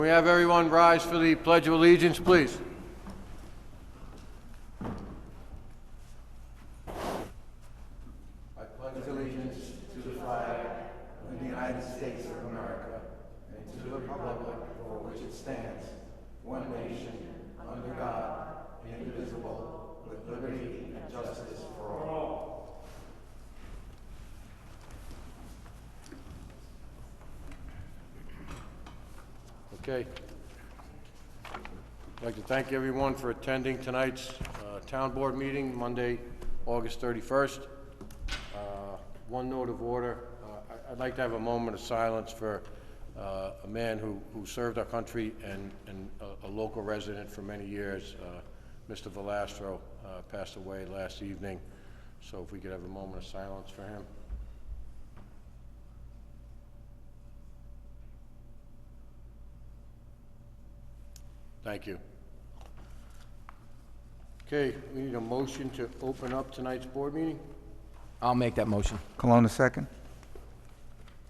We have everyone rise for the Pledge of Allegiance, please. I pledge allegiance to the flag of the United States of America and to the republic for which it stands, one nation, under God, indivisible, with liberty and justice for all. Okay. I'd like to thank everyone for attending tonight's Town Board meeting, Monday, August 31st. One note of order, I'd like to have a moment of silence for a man who served our country and a local resident for many years. Mr. Velastro passed away last evening, so if we could have a moment of silence for him. Thank you. Okay, we need a motion to open up tonight's board meeting. I'll make that motion. Cologne, second.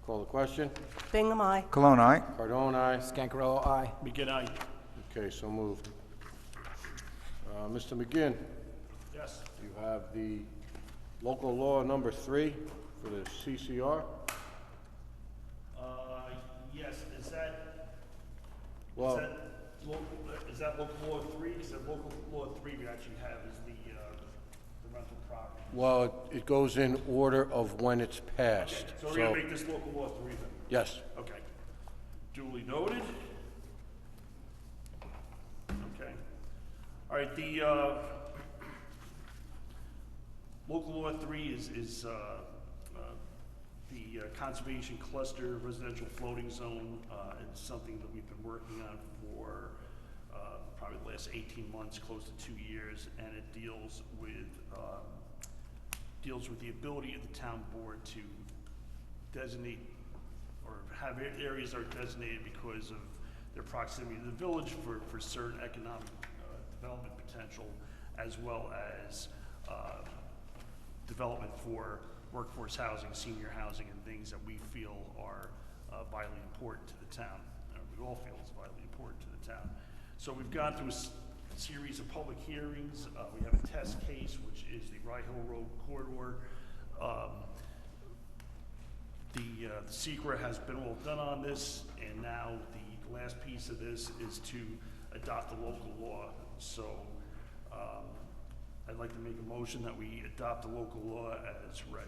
Call the question. Bingham, aye. Cologne, aye. Cardone, aye. Scancarello, aye. McGinn, aye. Okay, so moved. Mr. McGinn, Yes. you have the local law number 3 for the CCR. Yes, is that Well, local law 3? Is that local law 3 we actually have is the rental property? well, it goes in order of when it's passed. So we're gonna make this local law 3 then? Yes. Okay. Duly noted. Okay. All right, the local law 3 is the conservation cluster residential floating zone. It's something that we've been working on for probably the last 18 months, close to 2 years, and it deals with the ability of the town board to designate or have areas that are designated because of their proximity to the village for certain economic development potential, as well as development for workforce housing, senior housing, and things that we feel are vitally important to the town. We all feel it's vitally important to the town. So we've gone through a series of public hearings. We have a test case, which is the Rye Hill Road corridor. The secret has been all done on this, and now the last piece of this is to adopt the local law. So I'd like to make a motion that we adopt the local law as read.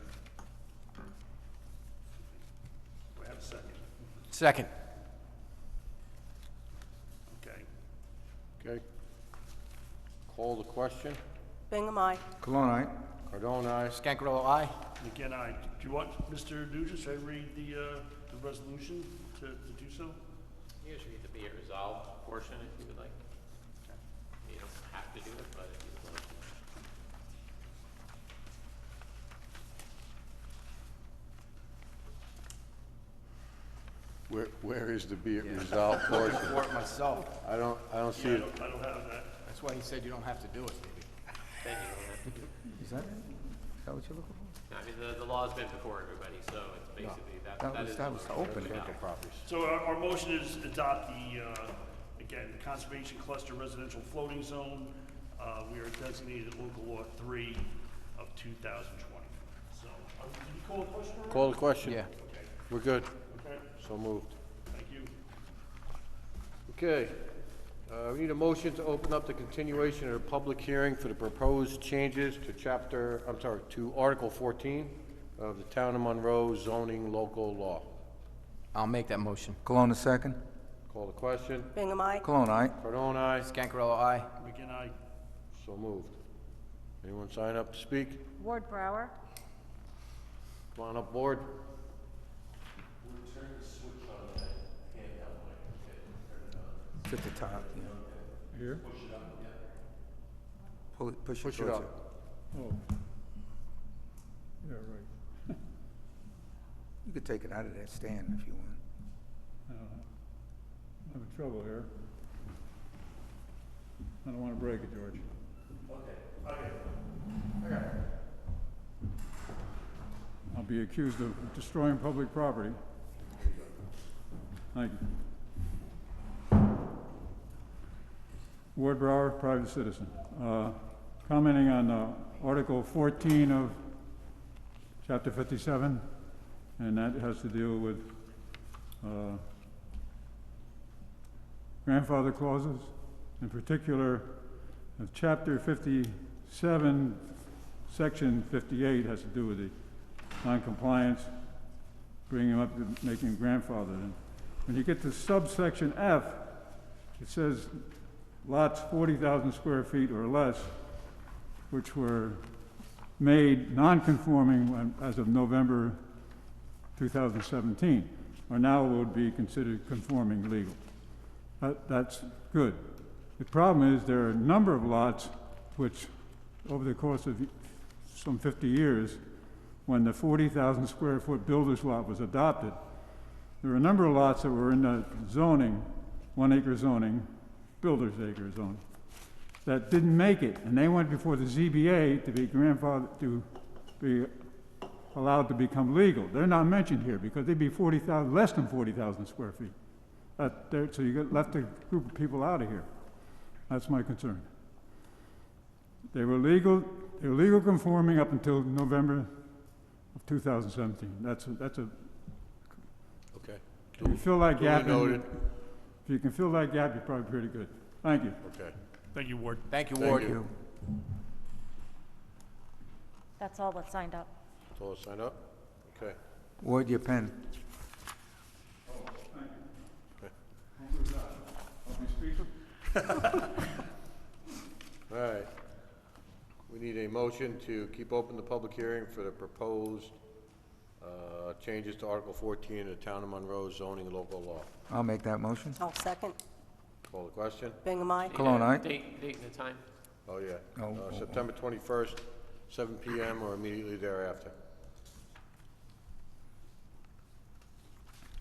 Do I have a second? Second. Okay. Okay. Call the question. Bingham, aye. Cologne, aye. Cardone, aye. Scancarello, aye. Again, do you want Mr. Nugent, should I read the resolution to do so? You should read the be it resolved portion if you would like. You don't have to do it, but if you would like to. Where is the be it resolved portion? For it myself. I don't see Yeah, it. I don't have that. That's why he said you don't have to do it, maybe. Then you don't have to do it. Is that what you're looking for? No, I mean, the law's been before everybody, so it's basically that is. That was to open it. Properties. So our motion is adopt the, again, the Conservation Cluster Residential Floating Zone. We are designated local law 3 of 2020. So, did you call the question already? Call the question. Yeah. Okay, We're good. okay, So moved. thank you. Okay, we need a motion to open up the continuation of the public hearing for the proposed changes to to Article 14 of the Town of Monroe zoning local law. I'll make that motion. Cologne, second. Call the question. Bingham, aye. Cologne, aye. Cardone, aye. Scancarello, aye. McGinn, aye. So moved. Anyone sign up to speak? Ward Brower. Come on up, board. It's at the top, yeah. Here? Push it Push it towards up. Oh. Yeah, right. You could take it out of that stand if you want. I'm having trouble here. I don't want to break it, George. I'll be accused of destroying public property. Thank you. Ward Brower, private citizen. Commenting on Article 14 of Chapter 57, and that has to deal with grandfather clauses. In particular, Chapter 57, Section 58 has to do with the non-compliance, bringing them up to making grandfather. And when you get to subsection F, it says lots 40,000 square feet or less, which were made non-conforming as of November 2017, are now would be considered conforming legal. That's good. The problem is there are a number of lots which, over the course of some 50 years, when the 40,000 square foot builder's lot was adopted, there were a number of lots that were in the zoning, 1 acre zoning, builder's acre zoning, that didn't make it, and they went before the ZBA to be grandfathered, to be allowed to become legal. They're not mentioned here because they'd be 40,000, less than 40,000 square feet. So you get left a group of people out of here. That's my concern. They were legal conforming up until November of 2017. That's a, Okay. if you fill that Duly gap, noted. if you can fill that gap, you're probably pretty good. Thank you. Okay. Thank you, Ward. Thank you, Thank Ward. you. That's all that's signed up. That's all signed up? Okay. Ward, your pen. All right. We need a motion to keep open the public hearing for the proposed changes to Article 14 of the Town of Monroe zoning and local law. I'll make that motion. I'll second. Call the question? Bingham, aye. Cologne, aye. Date and the time? Oh, yeah. Oh, September 21st, 7 PM or immediately thereafter.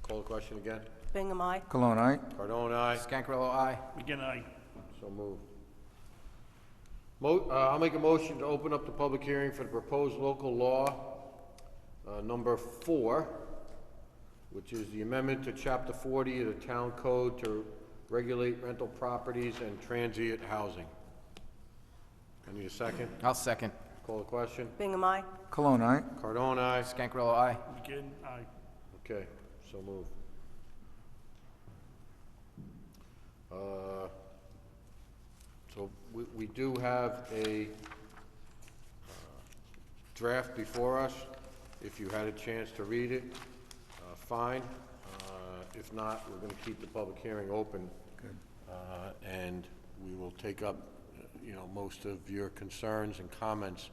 Call the question again? Bingham, aye. Cologne, aye. Cardone, aye. Scancarello, aye. Again, aye. So moved. I'll make a motion to open up the public hearing for the proposed local law, number 4, which is the amendment to Chapter 40 of the Town Code to regulate rental properties and transient housing. I need a second. I'll second. Call the question. Bingham, aye. Cologne, aye. Cardone, aye. Scancarello, aye. Again, aye. Okay, so moved. So we do have a draft before us. If you had a chance to read it, fine. If not, we're going to keep the public hearing open. Good. And we will take up, most of your concerns and comments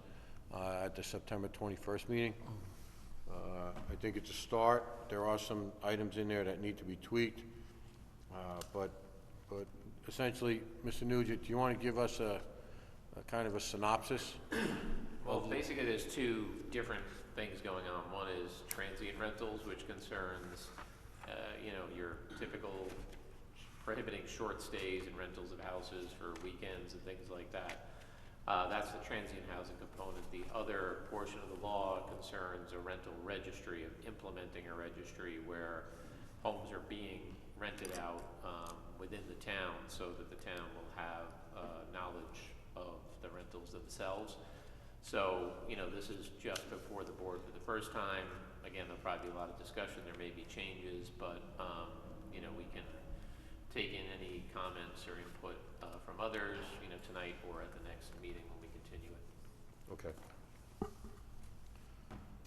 at the September 21st meeting. I think it's a start. There are some items in there that need to be tweaked. But essentially, Mr. Nugent, do you want to give us a kind of a synopsis? Well, basically, there's two different things going on. One is transient rentals, which concerns, your typical prohibiting short stays and rentals of houses for weekends and things like that. That's the transient housing component. The other portion of the law concerns a rental registry, of implementing a registry where homes are being rented out within the town so that the town will have knowledge of the rentals themselves. So, this is just before the board for the first time. Again, there'll probably be a lot of discussion. There may be changes, but, we can take in any comments or input from others, tonight or at the next meeting when we continue it. Okay.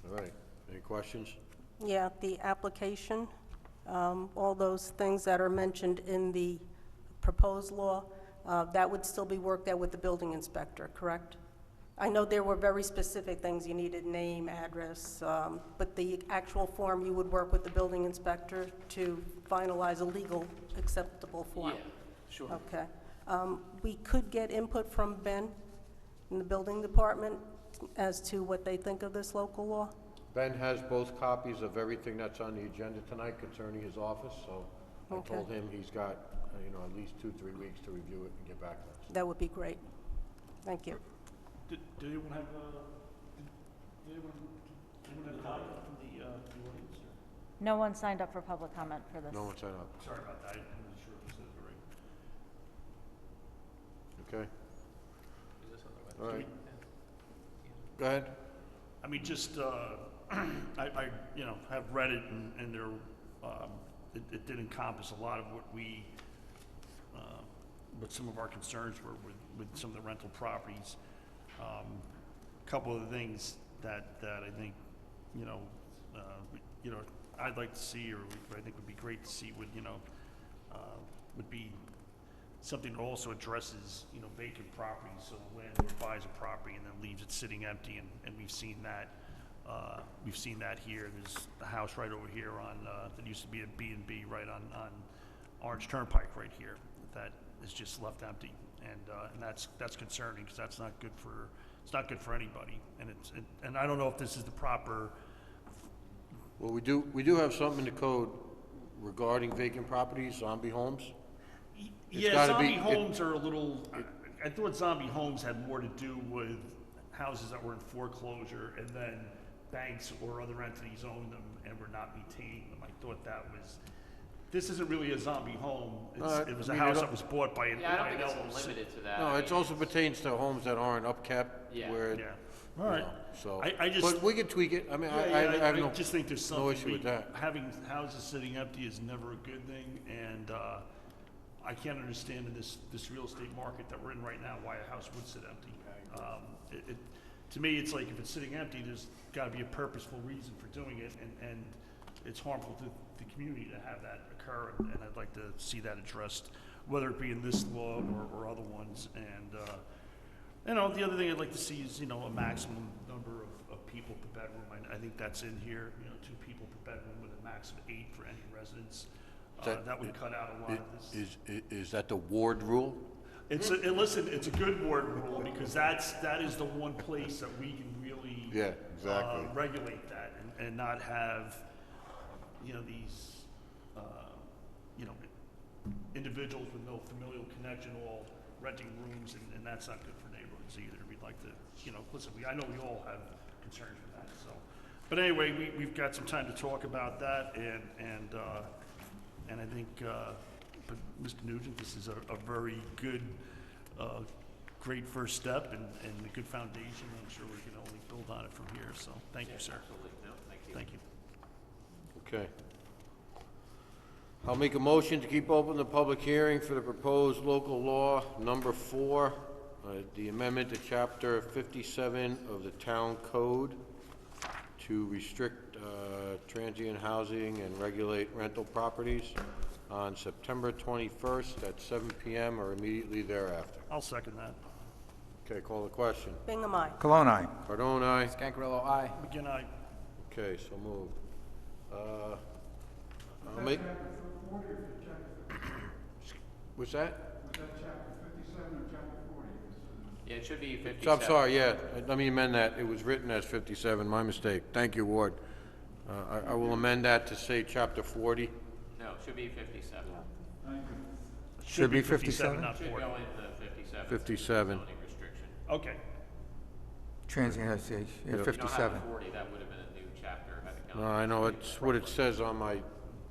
All right. Any questions? Yeah, the application, all those things that are mentioned in the proposed law, that would still be worked out with the building inspector, correct? I know there were very specific things, you needed name, address, but the actual form, you would work with the building inspector to finalize a legal acceptable form? Yeah, sure. Okay. We could get input from Ben in the building department as to what they think of this local law? Ben has both copies of everything that's on the agenda tonight concerning his office, so I Okay. told him he's got, at least 2-3 weeks to review it and get back to us. That would be great. Thank you. Did anyone have, did anyone have comment from the audience? No one signed up for public comment for this. No one signed up. Sorry about that, I wasn't sure if you said it Okay. All right. Go ahead. I mean, just, I, you know, have read it and there, it did encompass a lot of what some of our concerns were with some of the rental properties. Couple of the things that I think, you know, I'd like to see, or I think would be great to see would be something that also addresses, vacant properties. So the landlord buys a property and then leaves it sitting empty, and we've seen that. We've seen that here. There's a house right over here on, that used to be a B&B right on Orange Turnpike right here that is just left empty. And that's concerning, because that's not good for, it's not good for anybody. And I don't know if this is the proper. Well, we do have something in the code regarding vacant properties, zombie homes. It's Yeah, gotta zombie be- homes are a little, I thought zombie homes had more to do with houses that were in foreclosure and then banks or other entities owned them and were not maintaining them. I thought that was, this isn't really a zombie home. It was a house that was bought by an Yeah, I don't think LLC. it's limited to that. No, I it mean, also pertains to homes that aren't upkept, Yeah. where, Yeah, all right. so. I just. But we can tweak it, I mean, Yeah, I have I no, just think there's no something, issue with that. having houses sitting empty is never a good thing, and, I can't understand in this real estate market that we're in right now, why a house would sit empty. To me, it's like if it's sitting empty, there's gotta be a purposeful reason for doing it, and it's harmful to the community to have that occur, and I'd like to see that addressed, whether it be in this law or other ones, and, the other thing I'd like to see is, a maximum number of people per bedroom. I think that's in here, 2 people per bedroom with a max of 8 for any residence. That would cut out a lot of this. Is that the ward rule? Listen, it's a good ward rule, because that is the one place that we can really. Yeah, exactly. Regulate that and not have, these, individuals with no familial connection all renting rooms, and that's not good for neighborhoods either. We'd like to, listen, I know we all have concerns with that, so. But anyway, we've got some time to talk about that, and I think, but Mr. Nugent, this is a very good, great first step and a good foundation. I'm sure we can only build on it from here, so thank you, sir. Absolutely, no, thank you. Thank you. Okay. I'll make a motion to keep open the public hearing for the proposed local law number 4, the amendment to chapter 57 of the town code to restrict transient housing and regulate rental properties on September 21st at 7 p.m. or immediately thereafter. I'll second that. Okay, call the question. Bingham, aye. Cologne, aye. Cardone, aye. Scangarello, aye. Again, I, Okay, so moved. I'll make... What's that? Yeah, it should be 57. I'm sorry, yeah, let me amend that. It was written as 57, my mistake. Thank you, Ward. I will amend that to say chapter 40. No, it should be 57. should be 57? 57, not Should 40. go into 57. 57. Zoning restriction. Okay, Transient, I see, yeah, Yep. If you don't have 57. a 40, that would have been a new chapter had it No, gone. I know, it's what it says on my,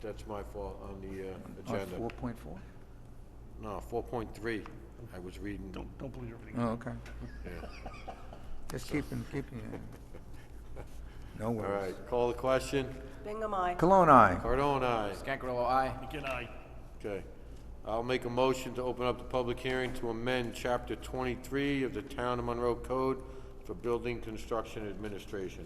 that's my fault, on the agenda. 4.4? No, 4.3, I was reading. don't believe everything. Oh, okay. Yeah. Just keeping, no All worries. right, call the question. Bingham, aye. Cologne, aye. Cardone, aye. Scangarello, aye. Again, I, Okay. I'll make a motion to open up the public hearing to amend Chapter 23 of the Town of Monroe Code for Building Construction Administration.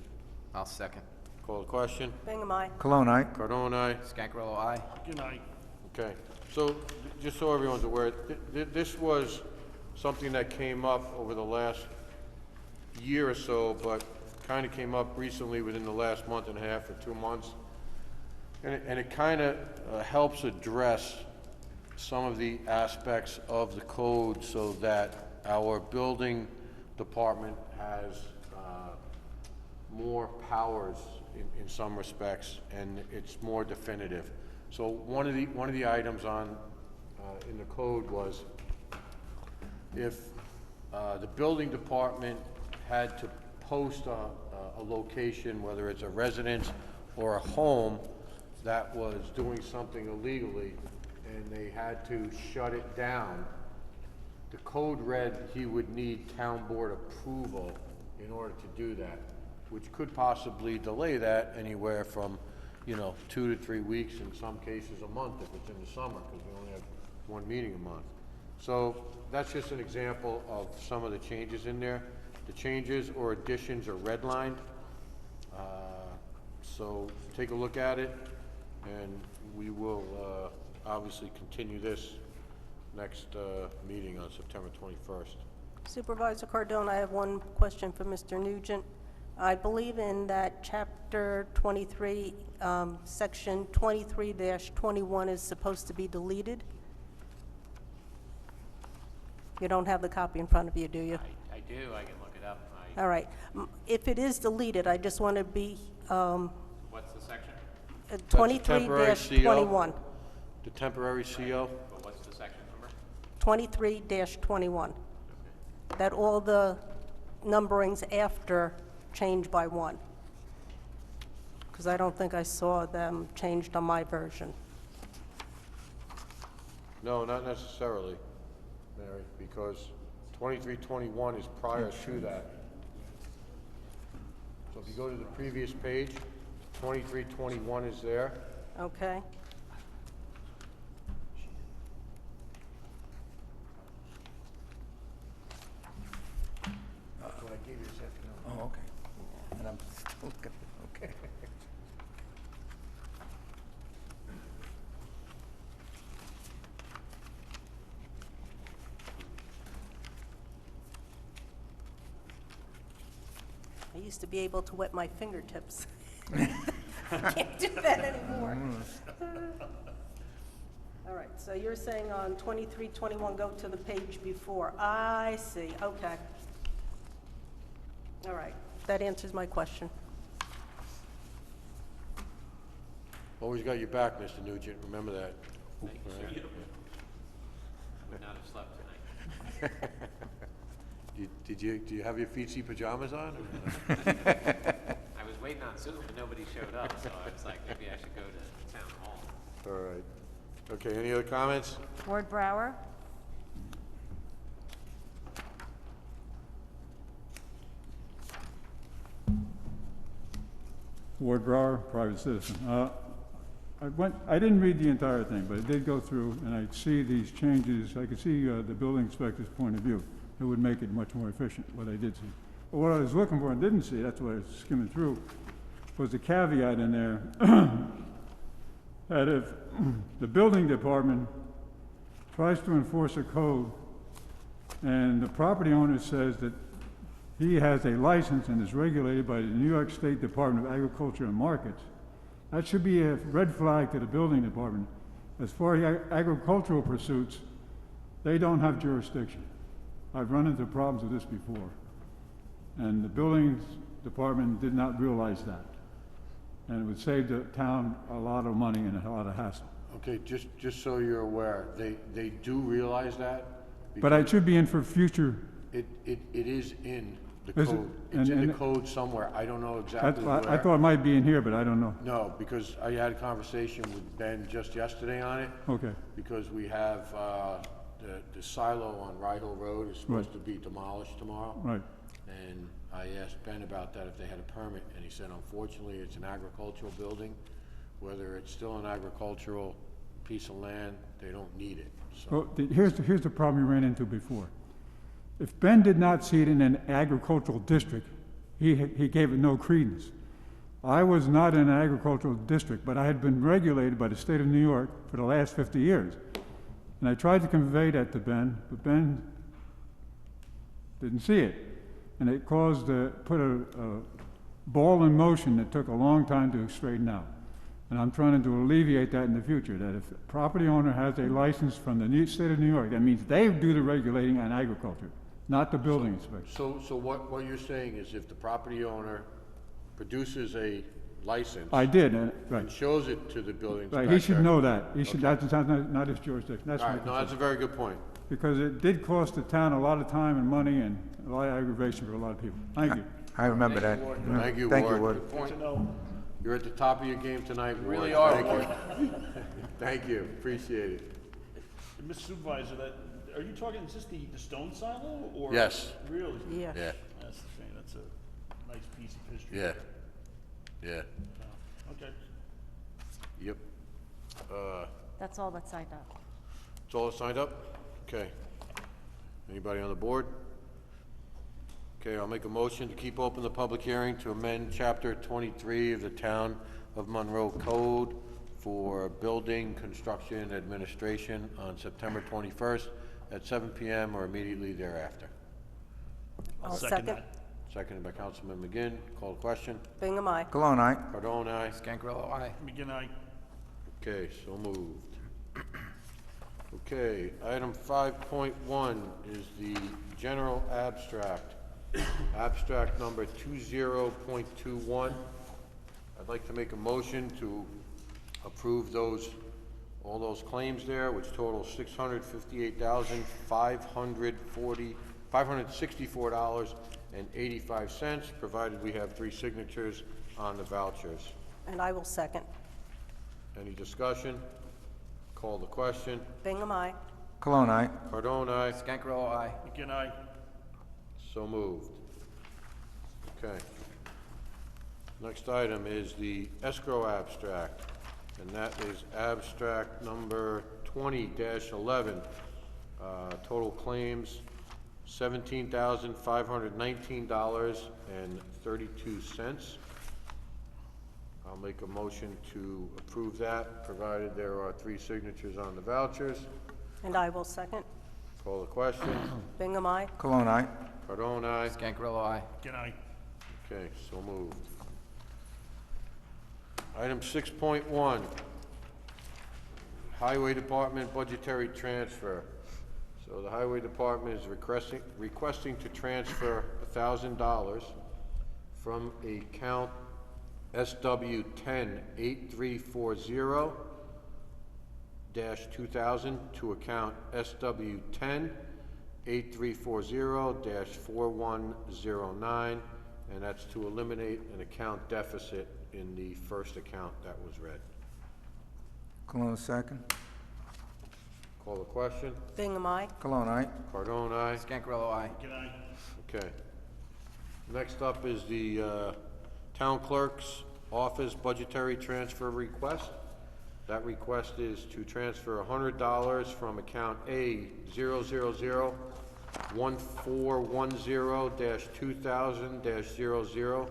I'll second. Call the question. Bingham, aye. Cologne, aye. Cardone, aye. Scangarello, aye. again, I, Okay. So, just so everyone's aware, this was something that came up over the last year or so, but kind of came up recently within the last month and a half or 2 months. And it kind of helps address some of the aspects of the code so that our building department has more powers in some respects, and it's more definitive. So one of the items on in the code was if the building department had to post a location, whether it's a residence or a home, that was doing something illegally, and they had to shut it down, the code read he would need town board approval in order to do that, which could possibly delay that anywhere from, 2 to 3 weeks, in some cases a month if it's in the summer, because we only have one meeting a month. So that's just an example of some of the changes in there. The changes or additions are redlined. So take a look at it, and we will obviously continue this next meeting on September 21st. Supervisor Cardone, I have one question for Mr. Nugent. I believe in that Chapter 23, Section 23-21 is supposed to be deleted. You don't have the copy in front of you, do you? I do, I can look it up. All right. If it is deleted, I just want to be What's the section? 23-21. The temporary CO? But what's the section number? 23-21. That all the numberings after change by 1. Because I don't think I saw them changed on my version. No, not necessarily, Mary, because 2321 is prior to that. So if you go to the previous page, 2321 is there. Okay? That's what I gave you this afternoon. Oh, okay. And I'm still looking, okay. I used to be able to wet my fingertips. I can't do that anymore. All right, so you're saying on 2321, go to the page before. I see, okay. All right, that answers my question. Always got your back, Mr. Nugent, remember that. Thank you, sir. All right. I would not have slept tonight. Do you have your feetsy pajamas on? I was waiting on Zoom and nobody showed up, so I was like, maybe I should go to town hall. All right. Okay, any other comments? Ward Brower, Ward Brower, private citizen. I didn't read the entire thing, but I did go through, and I see these changes. I could see the building inspector's point of view. It would make it much more efficient, what I did see. But what I was looking for and didn't see, that's what I was skimming through, was the caveat in there that if the building department tries to enforce a code and the property owner says that he has a license and is regulated by the New York State Department of Agriculture and Markets, that should be a red flag to the building department. As far as agricultural pursuits, they don't have jurisdiction. I've run into problems with this before, and the building department did not realize that. And it would save the town a lot of money and a lot of hassle. Okay, just so you're aware, they do realize that. But I should be in for future. It is in the Is it? code. It's in the And- code somewhere. I don't know exactly where. I thought it might be in here, but I don't know. No, because I had a conversation with Ben just yesterday on it, Okay, because we have, the silo on Ride Hill Road is supposed to be demolished tomorrow. right. And I asked Ben about that, if they had a permit, and he said, unfortunately, it's an agricultural building. Whether it's still an agricultural piece of land, they don't need it, so. Well, here's the problem you ran into before. If Ben did not see it in an agricultural district, he gave it no credence. I was not in an agricultural district, but I had been regulated by the state of New York for the last 50 years. And I tried to convey that to Ben, but Ben didn't see it. And it caused, put a ball in motion that took a long time to straighten out. And I'm trying to alleviate that in the future, that if a property owner has a license from the state of New York, that means they do the regulating on agriculture, not the building inspector. So what you're saying is if the property owner produces a license I did, and right. shows it to the building inspector. Right, he should know that. He should, that's not his jurisdiction. That's All my right, no, that's a concern. very good point. Because it did cost the town a lot of time and money and a lot of aggravation for a lot of people. Thank you. I remember that. Thank you, Thank you, Ward. Ward. Good point. To know, You're at the top of your game tonight, Ward. really are, Thank Ward. you. Thank you, appreciate it. Mr. Supervisor, are you talking, is this the stone silo, or? Yes. Really? Yeah. Yeah, That's the thing, that's a nice piece of history. yeah, yeah, Oh, okay. yep. That's all that's signed up. It's all signed up? Okay. Anybody on the board? Okay, I'll make a motion to keep open the public hearing to amend Chapter 23 of the Town of Monroe Code for building, construction, and administration on September 21st at 7 PM or immediately thereafter. I'll second that. Seconded by Councilman McGinn. Call the question. Bingham, aye. Cologne, aye. Cardone, aye. Scangarello, aye. McGinn, aye. Okay, so moved. Okay, item 5.1 is the general abstract. Abstract number 20.21. I'd like to make a motion to approve all those claims there, which total $564.85, provided we have 3 signatures on the vouchers. And I will second. Any discussion? Call the question. Bingham, aye. Cologne, aye. Cardone, aye. Scangarello, aye. McGinn, aye. So moved. Okay. Next item is the escrow abstract, and that is abstract number 20-11. Total claims, $17,519.32. I'll make a motion to approve that, provided there are 3 signatures on the vouchers. And I will second. Call the question. Bingham, aye. Cologne, aye. Cardone, aye. Scangarello, aye. McGinn, aye. Okay, so moved. Item 6.1, Highway Department budgetary transfer. So the Highway Department is requesting to transfer $1,000 from account SW 10-8340-2000 to account SW 10-8340-4109, and that's to eliminate an account deficit in the first account that was read. Cologne, second. Call the question. Bingham, aye. Cologne, aye. Cardone, aye. Scangarello, aye. McGinn, aye. Okay. Next up is the Town Clerk's Office budgetary transfer request. That request is to transfer $100 from account A 000-1410-2000-00,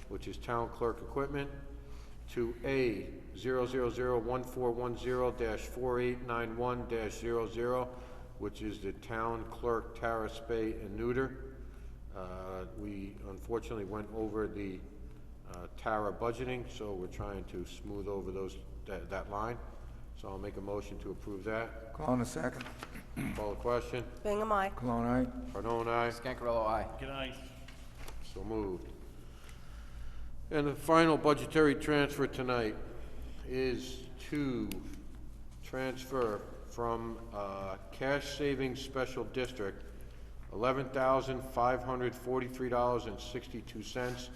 which is Town Clerk Equipment, to A 000-1410-4891-00, which is the Town Clerk Tara Spay and Neuter. We unfortunately went over the Tara budgeting, so we're trying to smooth over that line. So I'll make a motion to approve that. Cologne, second. Call the question. Bingham, aye. Cologne, aye. Cardone, aye. Scangarello, aye. McGinn, aye. So moved. And the final budgetary transfer tonight is to transfer from Cash Savings Special District $11,543.62,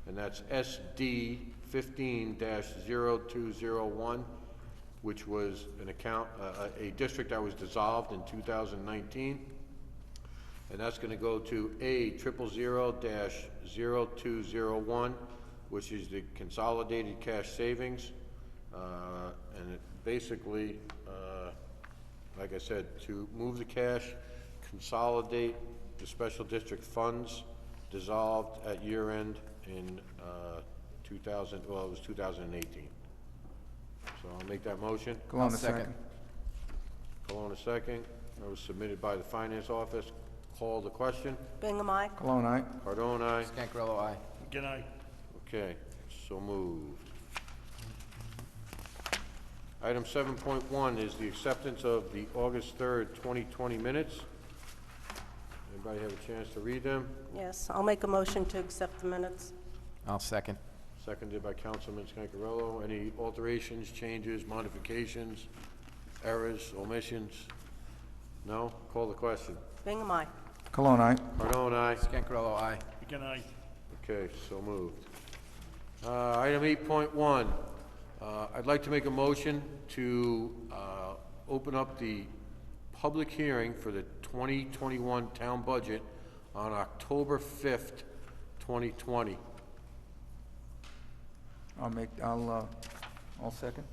and that's SD 15-0201, which was an account, a district that was dissolved in 2019. And that's gonna go to A 000-0201, which is the Consolidated Cash Savings. And it basically, like I said, to move the cash, consolidate the special district funds dissolved at year end in 2018. So I'll make that motion. Cologne, second. second. Call on a second. That was submitted by the Finance Office. Call the question. Bingham, aye. Cologne, aye. Cardone, aye. Scangarello, aye. McGinn, aye. Okay, so moved. Item 7.1 is the acceptance of the August 3rd, 2020 minutes. Anybody have a chance to read them? Yes, I'll make a motion to accept the minutes. I'll second. Seconded by Councilman Scangarello. Any alterations, changes, modifications, errors, omissions? No? Call the question. Bingham, aye. Cologne, aye. Cardone, aye. Scangarello, aye. McGinn, aye. Okay, so moved. Item 8.1, I'd like to make a motion to open up the public hearing for the 2021 town budget on October 5th, 2020. I'll second.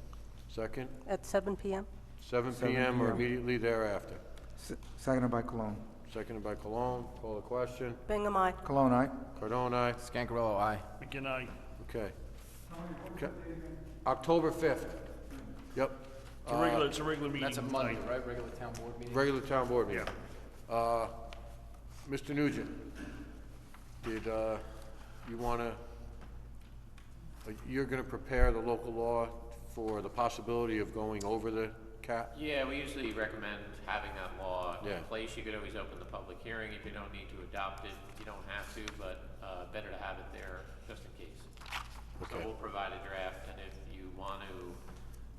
Second, At 7 PM? 7 7 PM or p.m. immediately thereafter. Seconded by Cologne. Seconded by Cologne. Call the question. Bingham, aye. Cologne, aye? Cardone, aye. Scangarello, aye. McGinn, aye. Okay. Okay. October 5th. Yep. It's a regular meeting. That's a Monday, tonight. right? Regular town board meeting? Regular town board meeting. Mr. Nugent, did, you wanna, you're gonna prepare the local law for the possibility of going over the cap? Yeah, we usually recommend having that law in Yeah. place. You could always open the public hearing if you don't need to adopt it. You don't have to, but better to have it there just in case. So Okay. we'll provide a draft, and if you want to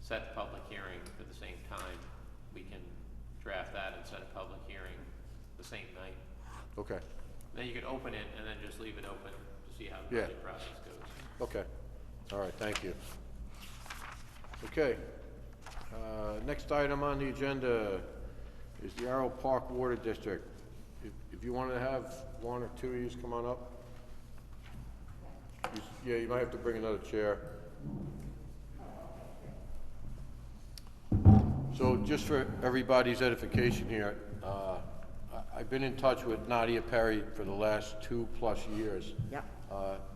set the public hearing for the same time, we can draft that and set a public hearing the same night. Okay, Then you can open it and then just leave it open to see how the Yeah. budget process goes. okay. All right, thank you. Okay. Next item on the agenda is the Arrow Park Water District. If you want to have one or two of you come on up. Yeah, you might have to bring another chair. So just for everybody's edification here, I've been in touch with Nadia Perry for the last 2+ years. Yep.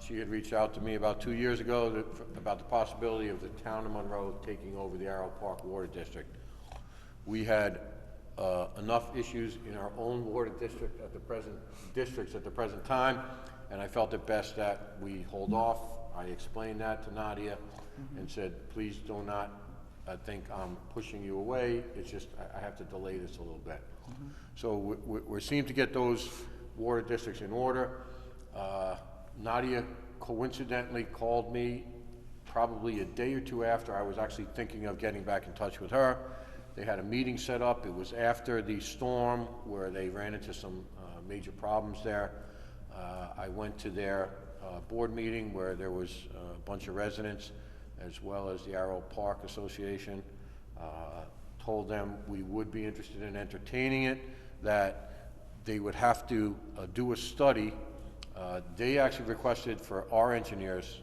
She had reached out to me about 2 years ago about the possibility of the town of Monroe taking over the Arrow Park Water District. We had enough issues in our own water districts at the present time, and I felt it best that we hold off. I explained that to Nadia and said, please do not think I'm pushing you away. It's just I have to delay this a little bit. So we seem to get those water districts in order. Nadia coincidentally called me probably a day or two after I was actually thinking of getting back in touch with her. They had a meeting set up. It was after the storm where they ran into some major problems there. I went to their board meeting where there was a bunch of residents as well as the Arrow Park Association. Told them we would be interested in entertaining it, that they would have to do a study. They actually requested for our engineers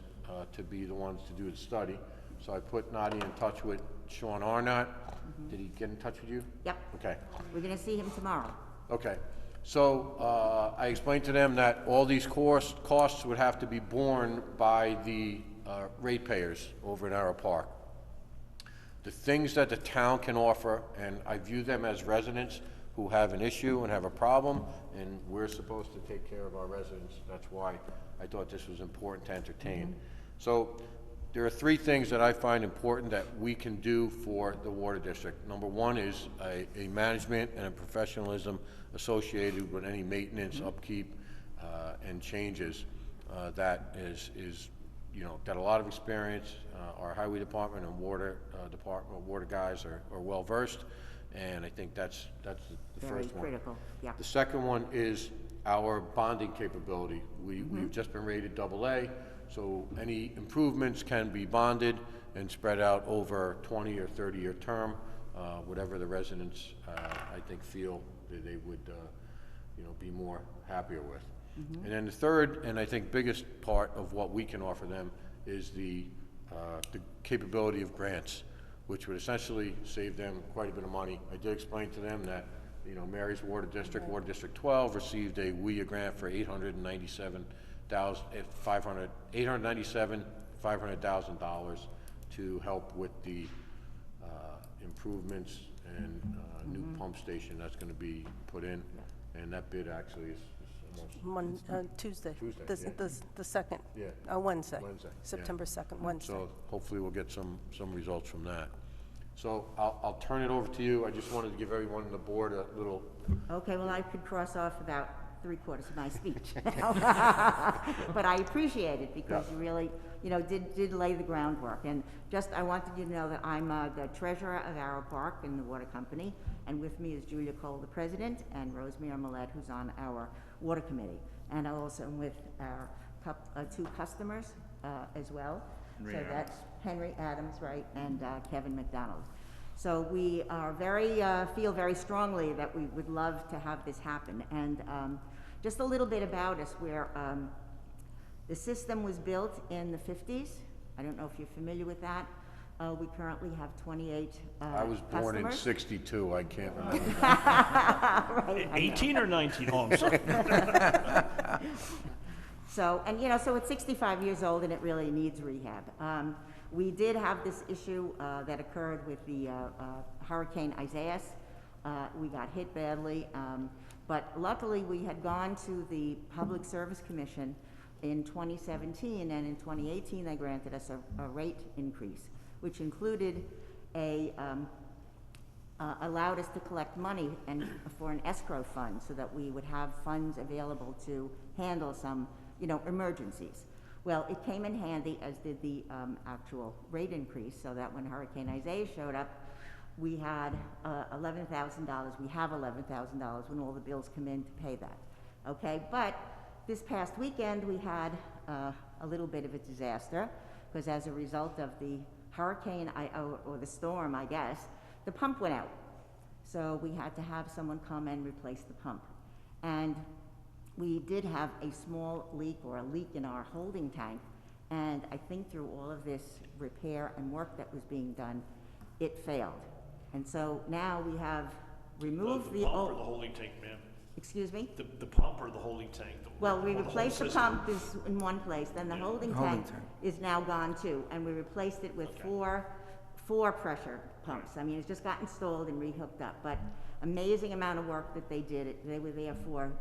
to be the ones to do the study. So I put Nadia in touch with Sean Arnott. Did he get in touch with you? Yep. Okay. We're gonna see him tomorrow. Okay. So I explained to them that all these costs would have to be borne by the ratepayers over in Arrow Park. The things that the town can offer, and I view them as residents who have an issue and have a problem, and we're supposed to take care of our residents. That's why I thought this was important to entertain. So there are 3 things that I find important that we can do for the water district. Number 1 is a management and a professionalism associated with any maintenance, upkeep, and changes that is got a lot of experience. Our highway department and water department, water guys are well versed, and I think that's the Very first one. critical, yeah. The second one is our bonding capability. We've just been rated AA, so any improvements can be bonded and spread out over 20 or 30-year term, whatever the residents, I think, feel that they would, be more happier with. And then the third, and I think biggest part of what we can offer them is the capability of grants, which would essentially save them quite a bit of money. I did explain to them that, Mary's Water District, Water District 12, received a WIA grant for $897,500 to help with the improvements and new pump station that's going to be put in, and that bid actually is almost Tuesday. Tuesday, The 2nd. Yeah. Wednesday. Wednesday, yeah. September 2nd, Wednesday. So hopefully we'll get some results from that. So I'll turn it over to you. I just wanted to give everyone on the board a little, Okay, well, I could cross off about 3/4 of my speech. But I appreciate it because you really, did lay the groundwork. And just, I wanted you to know that I'm the treasurer of Arrow Park in the water company, and with me is Julia Cole, the president, and Rosemary Millette, who's on our water committee. And I also am with our 2 customers as well. So that's Henry Adams, right, and Kevin McDonald. So we are feel very strongly that we would love to have this happen. And just a little bit about us, the system was built in the 50s. I don't know if you're familiar with that. We currently have 28 I was born in customers. '62, I can't remember. Right, I know. 18 or 19? Oh, I'm sorry. So, and you know, so it's 65 years old and it really needs rehab. We did have this issue that occurred with the Hurricane Isaias. We got hit badly, but luckily we had gone to the Public Service Commission in 2017, and in 2018 they granted us a rate increase, which included allowed us to collect money for an escrow fund so that we would have funds available to handle some, you know, emergencies. Well, it came in handy, as did the actual rate increase, so that when Hurricane Isaiah showed up, we had $11,000. We have $11,000 when all the bills come in to pay that. Okay, but this past weekend we had a little bit of a disaster, because as a result of the hurricane or the storm, I guess, the pump went out. So we had to have someone come and replace the pump. And we did have a small leak, or a leak in our holding tank, and I think through all of this repair and work that was being done, it failed. And so now we have removed The the pump or old, the holding tank, ma'am? excuse me? The pump or the holding tank? Well, we or whole replaced the system? pump is in one place, then the holding Holding tank tank. is now gone too, and we replaced it with Okay. four pressure pumps. I mean, it's just got installed and re-hooked up, but amazing amount of work that they did. They were there for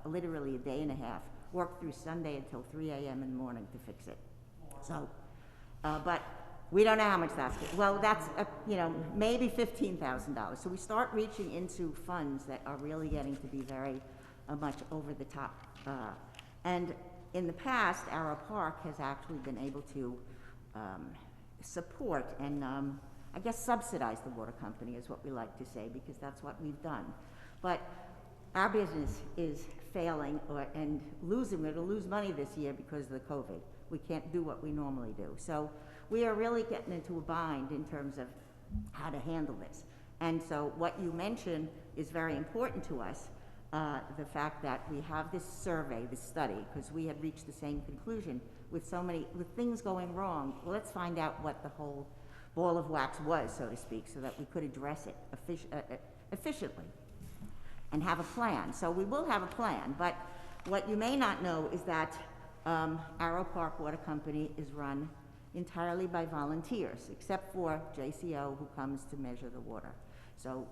literally a day and a half, worked through Sunday until 3 a.m. in the morning to fix it. So, but we don't know how much that's, well, that's, you know, maybe $15,000. So we start reaching into funds that are really getting to be very much over the top. And in the past, Arrow Park has actually been able to support and I guess subsidize the water company, is what we like to say, because that's what we've done. But our business is failing and losing. We're going to lose money this year because of the COVID. We can't do what we normally do. So we are really getting into a bind in terms of how to handle this. And so what you mentioned is very important to us, the fact that we have this survey, this study, because we had reached the same conclusion with with things going wrong. Well, let's find out what the whole ball of wax was, so to speak, so that we could address it efficiently and have a plan. So we will have a plan, but what you may not know is that Arrow Park Water Company is run entirely by volunteers, except for JCO, who comes to measure the water. So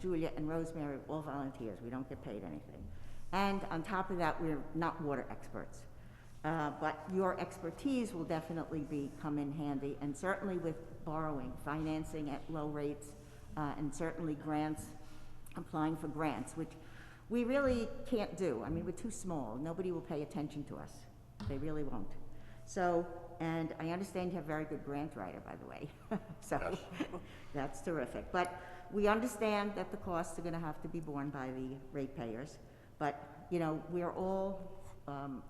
Julia, and Rosemary, all volunteers. We don't get paid anything. And on top of that, we're not water experts. But your expertise will definitely come in handy, and certainly with borrowing, financing at low rates, and certainly grants, applying for grants, which we really can't do. I mean, we're too small. Nobody will pay attention to us. They really won't. So, and I understand you have a very good grant writer, by the way. So Yes. that's terrific. But we understand that the costs are going to have to be borne by the ratepayers. But, you know, we're all,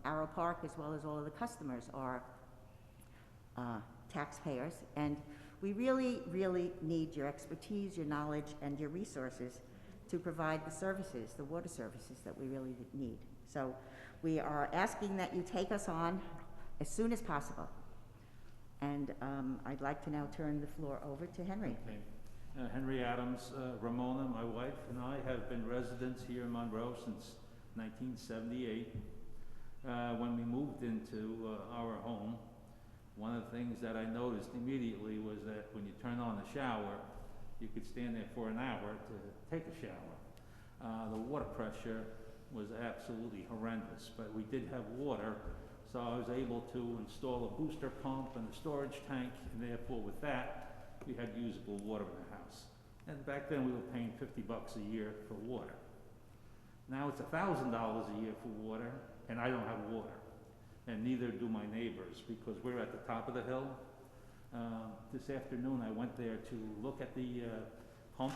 Arrow Park, as well as all of the customers, are taxpayers. And we really, really need your expertise, your knowledge, and your resources to provide the services, the water services that we really need. So we are asking that you take us on as soon as possible. And I'd like to now turn the floor over to Henry. Okay. Henry Adams, Ramona, my wife, and I have been residents here in Monroe since 1978. When we moved into our home, one of the things that I noticed immediately was that when you turn on the shower, you could stand there for an hour to take a shower. The water pressure was absolutely horrendous, but we did have water, so I was able to install a booster pump and a storage tank, and therefore with that, we had usable water in the house. And back then we were paying $50 a year for water. Now it's $1,000 a year for water, and I don't have water. And neither do my neighbors, because we're at the top of the hill. This afternoon I went there to look at the pump.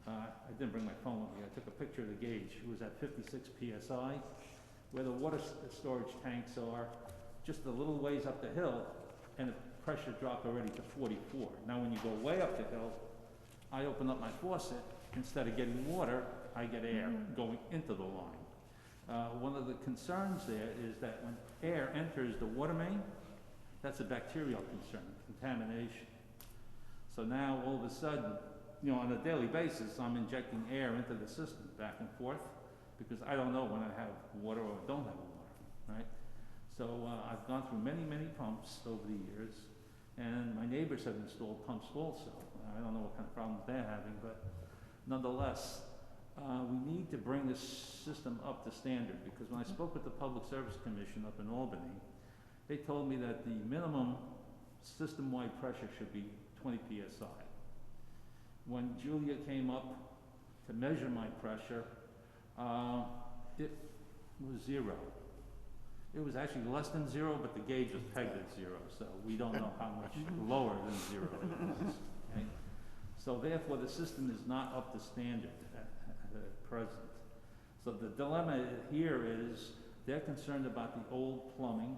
I didn't bring my phone with me. I took a picture of the gauge. It was at 56 PSI. Where the water storage tanks are, just a little ways up the hill, and pressure dropped already to 44. Now, when you go way up the hill, I open up my faucet, instead of getting water, I get air going into the line. One of the concerns there is that when air enters the water main, that's a bacterial concern, contamination. So now, all of a sudden, you know, on a daily basis, I'm injecting air into the system back and forth, because I don't know when I have water or don't have water, right? So I've gone through many, many pumps over the years, and my neighbors have installed pumps also. I don't know what kind of problems they're having, but nonetheless, we need to bring this system up to standard, because when I spoke with the Public Service Commission up in Albany, they told me that the minimum system-wide pressure should be 20 psi. When Julia came up to measure my pressure, it was 0. It was actually less than 0, but the gauge was pegged at 0, so we don't know how much lower than 0 it is. Okay? So therefore, the system is not up to standard at present. So the dilemma here is they're concerned about the old plumbing,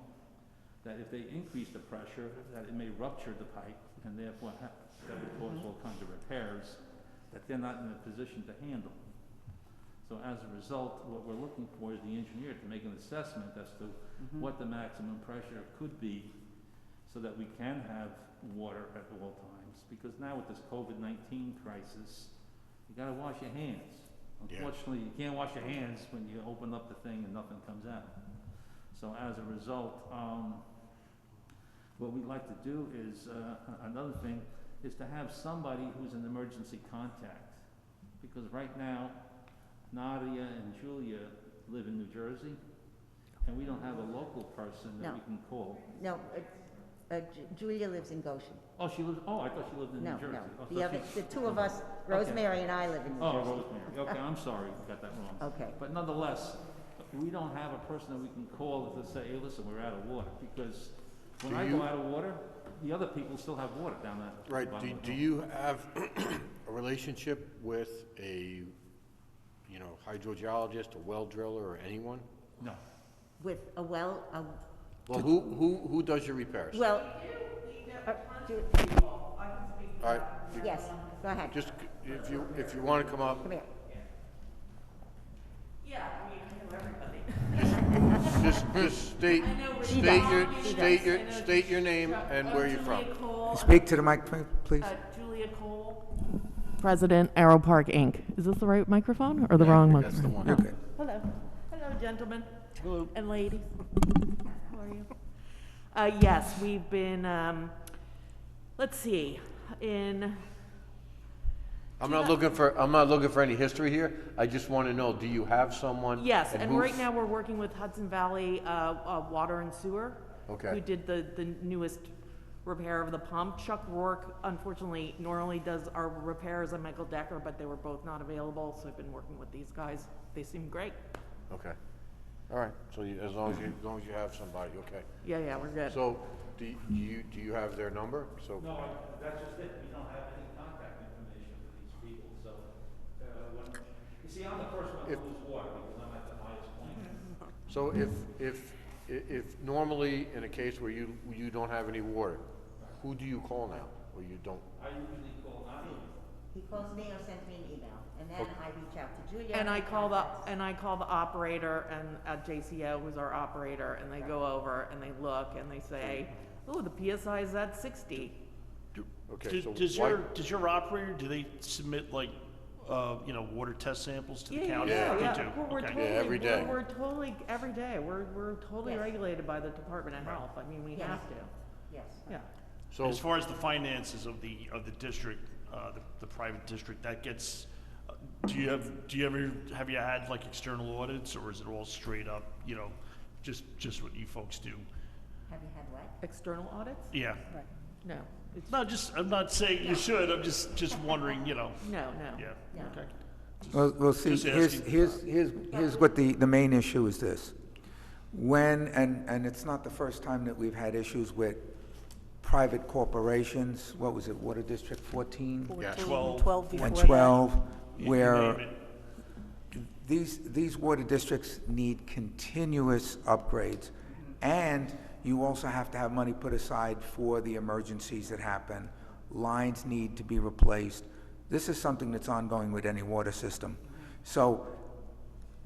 that if they increase the pressure, that it may rupture the pipe, and therefore that would cause all kinds of repairs that they're not in a position to handle. So as a result, what we're looking for is the engineer to make an assessment as to what the maximum pressure could be, so that we can have water at all times. Because now with this COVID-19 crisis, you gotta wash your hands. Unfortunately, you can't wash your hands when you open up the thing and nothing comes out. So as a result, what we'd like to do is, another thing, is to have somebody who's an emergency contact. Because right now, Nadia and Julia live in New Jersey, and we don't have a local person that we can call. No, Julia lives in Goshen. Oh, she lives, oh, I thought she lived in New Jersey. No, Oh, so the other, she- the two of us, Rosemary and I live in New Oh, Jersey. Rosemary, okay, I'm sorry, got that wrong. Okay. But nonetheless, we don't have a person that we can call to say, hey, listen, we're out of water, because when Do I you- go out of water, the other people still have water down that. Right, bottom of the do hill. you have a relationship with a, you know, hydrogeologist, a well driller, or anyone? No. With a well, Well, who does your repairs? well, All right, yes, go ahead, just, if you wanna come up, come here. Yeah, I mean, I know everybody. just state, state your name and where you're from. Julia Cole, Speak to the mic, please. Julia Cole, President, Arrow Park, Inc. Is this the right microphone or the wrong That's the microphone? one. You're good. Hello. Hello, gentlemen. Hello. And ladies. How are you? Yes, we've been, let's see, I'm not looking for any history here, I just wanna know, do you have someone? yes, and who- right now we're working with Hudson Valley Water and Sewer. Okay. Who did the newest repair of the pump. Chuck Rourke, unfortunately, normally does our repairs, and Michael Decker, but they were both not available, so I've been working with these guys. They seem great. Okay, all right, so as long as you have somebody, okay. Yeah, we're good. So, do you have their number? So, No, that's just it, we don't have any contact information for these people, so, when, you see, I'm the first one to lose water, because I'm at the highest point. so if normally in a case where you don't have any water, who do you call now, or you don't? I usually call Nadia. He calls me or sends me an email, and then I reach out to Julia. And I he call contacts. the operator and at JCO, who's our operator, and they go over and they look and they say, oh, the PSI is at 60. Okay, so Does why- does your operator, do they submit like, you know, water test samples to the county? Yeah. They do? We're Okay. totally, every day. We're totally, every day, we're totally Yes. regulated by the Department of Health. I mean, we Yes. have to, Yes. yeah. So, As far as the finances of the district, the private district, that gets, have you had like external audits, or is it all straight up, you know, just what you folks do? Have you had what? External audits? Yeah. Right. No, it's, No, I'm not saying you should, I'm just wondering, you know, no. yeah, No. okay. Well, see, Just asking. here's what the main issue is this. When, and it's not the first time that we've had issues with private corporations, what was it, Water District 14? 14, 12. 12 before And that. 12, You where name it. these water districts need continuous upgrades, and you also have to have money put aside for the emergencies that happen. Lines need to be replaced. This is something that's ongoing with any water system. So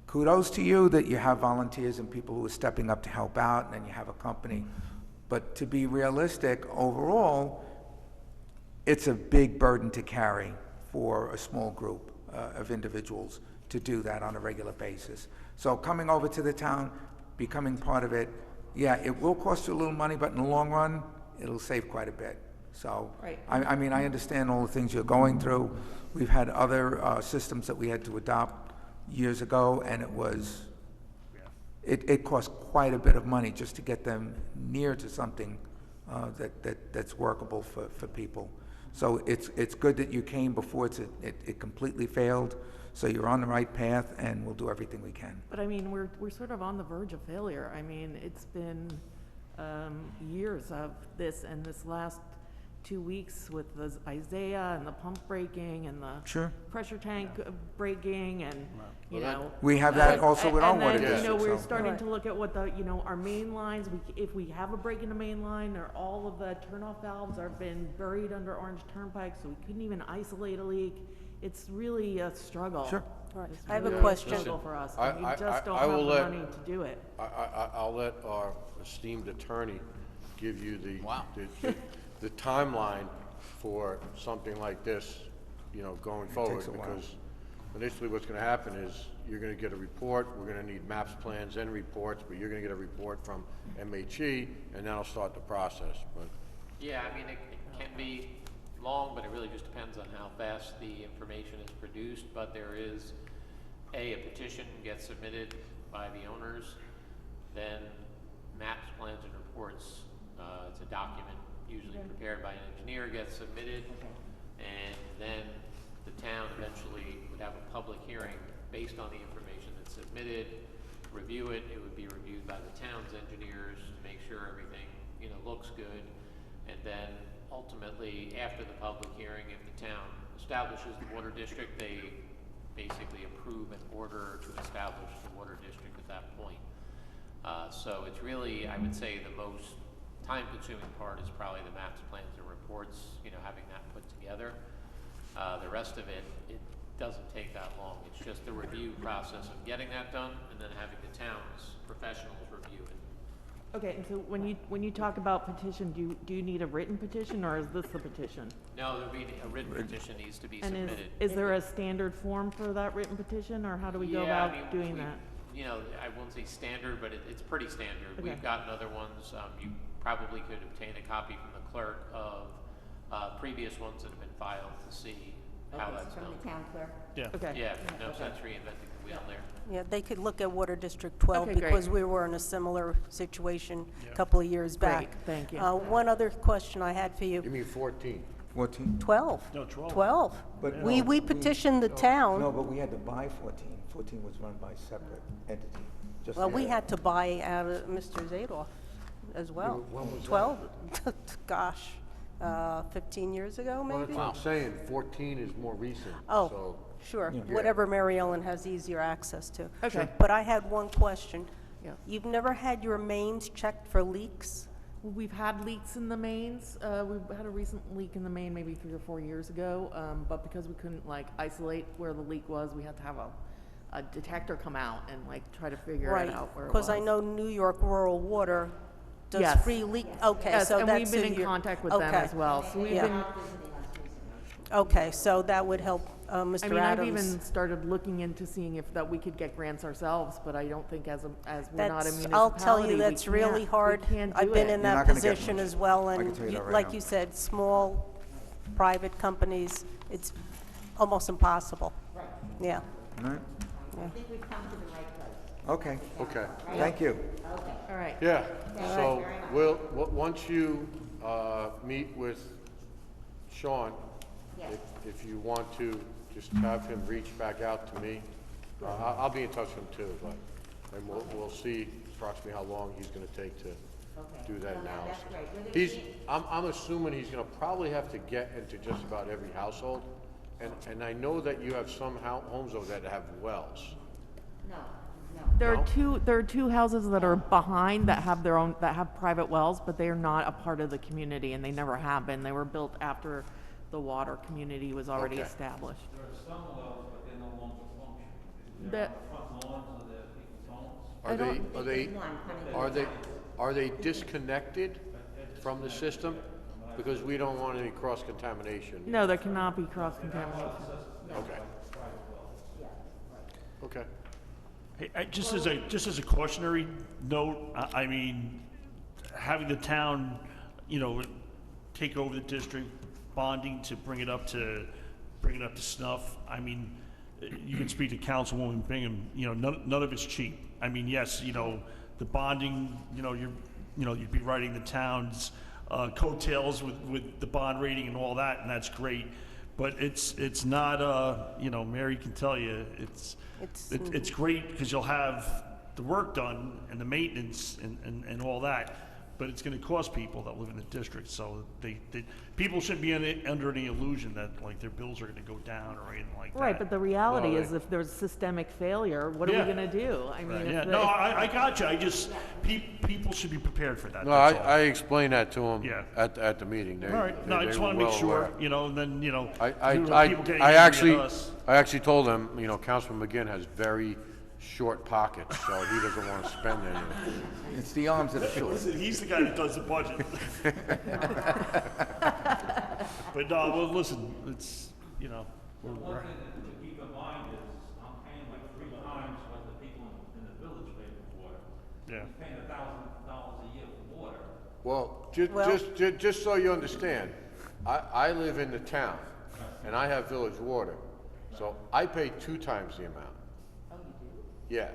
kudos to you that you have volunteers and people who are stepping up to help out, and then you have a company. But to be realistic, overall, it's a big burden to carry for a small group of individuals to do that on a regular basis. So coming over to the town, becoming part of it, yeah, it will cost you a little money, but in the long run, it'll save quite a bit. So, Right. I mean, I understand all the things you're going through. We've had other systems that we had to adopt years ago, and it cost quite a bit of money just to get them near to something that's workable for people. So it's good that you came before it completely failed. So you're on the right path, and we'll do everything we can. But I mean, we're sort of on the verge of failure. I mean, it's been years of this, and this last 2 weeks with the Isaiah and the pump breaking and the Sure. pressure tank breaking, and you know. We have that also with our and water then, district. you know, we're so- starting to look at what the, you know, our main lines, if we have a break in the main line, or all of the turnoff valves are been buried under Orange Turnpike, so we couldn't even isolate a leak. It's really a struggle. Sure. Right. It's I have a really question. struggle for us. I- We I- just don't I have the will let- money to do it. I'll let our esteemed attorney give you the, Wow. the timeline for something like this, you know, going forward. takes a while. Because initially what's gonna happen is, you're gonna get a report, we're gonna need maps, plans, and reports, but you're gonna get a report from MHE, and that'll start the process, but. Yeah, I mean, it can be long, but it really just depends on how fast the information is produced. But there is, a petition gets submitted by the owners, then maps, plans, and reports, it's a document usually prepared by an engineer, gets submitted, and then the town eventually would have a public hearing based on the information that's submitted, review it. It would be reviewed by the town's engineers to make sure everything, you know, looks good. And then ultimately, after the public hearing, if the town establishes the water district, they basically approve an order to establish the water district at that point. So it's really, I would say, the most time-consuming part is probably the maps, plans, and reports, you know, having that put together. The rest of it doesn't take that long. It's just the review process of getting that done, and then having the town's professionals review it. Okay, and so when you talk about petition, do you need a written petition, or is this the petition? No, there'll be a written petition needs to be And submitted. is there a standard form for that written petition, or how do we go Yeah, I about mean, doing that? You know, I won't say standard, but it's pretty standard. Okay. We've gotten other ones. You probably could obtain a copy from the clerk of previous ones that have been filed to see how that's From done. the town clerk? Yeah. Okay. Yeah, no sense reinventing the wheel there. Yeah, they could look at Water District 12 Okay, great. because we were in a similar situation Yeah. a couple of years back. Great, thank you. One other question I had for You you. mean 14? 14? 12. No, 12. 12. But We no, petitioned the No, town. but we had to buy 14. 14 was run by a separate entity. Just Well, the- we had to buy out of Mr. Zadoff as well. when was that? 12, gosh, 15 years ago, Well, maybe? that's what I'm saying, 14 is more recent, Oh, so. sure, Yeah. whatever Mary Ellen has easier access to. Okay. But I had one question. Yeah. You've never had your mains checked for leaks? We've had leaks in the mains. We've had a recent leak in the main maybe 3 or 4 years ago, but because we couldn't like isolate where the leak was, we had to have a detector come out and like try to figure Right, it out where it was. because I know New York Rural Water does Yes. free leak, okay, Yes, so and that's we've been who in you're- contact with them okay. as well. So we've Yeah. been, Okay, so that would help I Mr. mean, I've Adams. even started looking into seeing if that we could get grants ourselves, but I don't think as we're not a municipality, I'll tell you, we that's really can't- hard. We can't I've do been it. in You're that not gonna get position much. as well, I can and tell you that right like now. you said, small, private companies, it's almost impossible. Yeah. All right? I think we've come to the right place. Okay, Okay, thank you. Okay. All right. yeah, so, very much. once you, meet with Sean, Yes. if you want to, just have him reach back out to me. I'll be in touch with him too, but, and we'll see approximately how long he's gonna take to do that Well, analysis. that's great. We're gonna He's, be- I'm assuming he's gonna probably have to get into just about every household, and I know that you have some homes over there that have wells. No, There No? are two houses that are behind that have their own, that have private wells, but they are not a part of the community, and they never have been. They were built after the water community was already Okay. established. There are some wells, but they're no longer functioning. The- They're on the front lawns of the people's homes. Are they, One, are they disconnected from the system? Because we don't want any cross-contamination. No, there cannot be cross-contamination. Okay. Okay. Hey, just as a cautionary note, I mean, having the town, take over the district, bonding to bring it up to snuff. I mean, you can speak to Councilwoman Bingham. None of it's cheap. I mean, yes, the bonding. You'd be writing the town's coattails with the bond rating and all that, and that's great. But it's not. Mary can tell you it's great because you'll have the work done and the maintenance and all that, but it's going to cost people that live in the district. So people shouldn't be under any illusion that like their bills are going to go down or anything like that. Right, but the reality No, is if there's systemic failure, what are Yeah. we gonna do? I mean, Right, if yeah, the- no, I got you. I just people should be prepared for that. No, that's all. I explained that to them Yeah. at the meeting. All right, no, I just want to make sure, and then people getting I angry at us. actually told them, Councilman McGinn has very short pockets, so he doesn't want to spend anything. It's the arms that are short. Listen, he's the guy that does the budget. But no, well, listen, it's One thing to keep in mind is, I'm paying like 3 times what the people in the village pay for water. yeah. I'm paying $1,000 a year for water. Well, Well- just so you understand, I live in the town, and I have village water, so I pay 2 times the amount. Oh, you do? Yeah.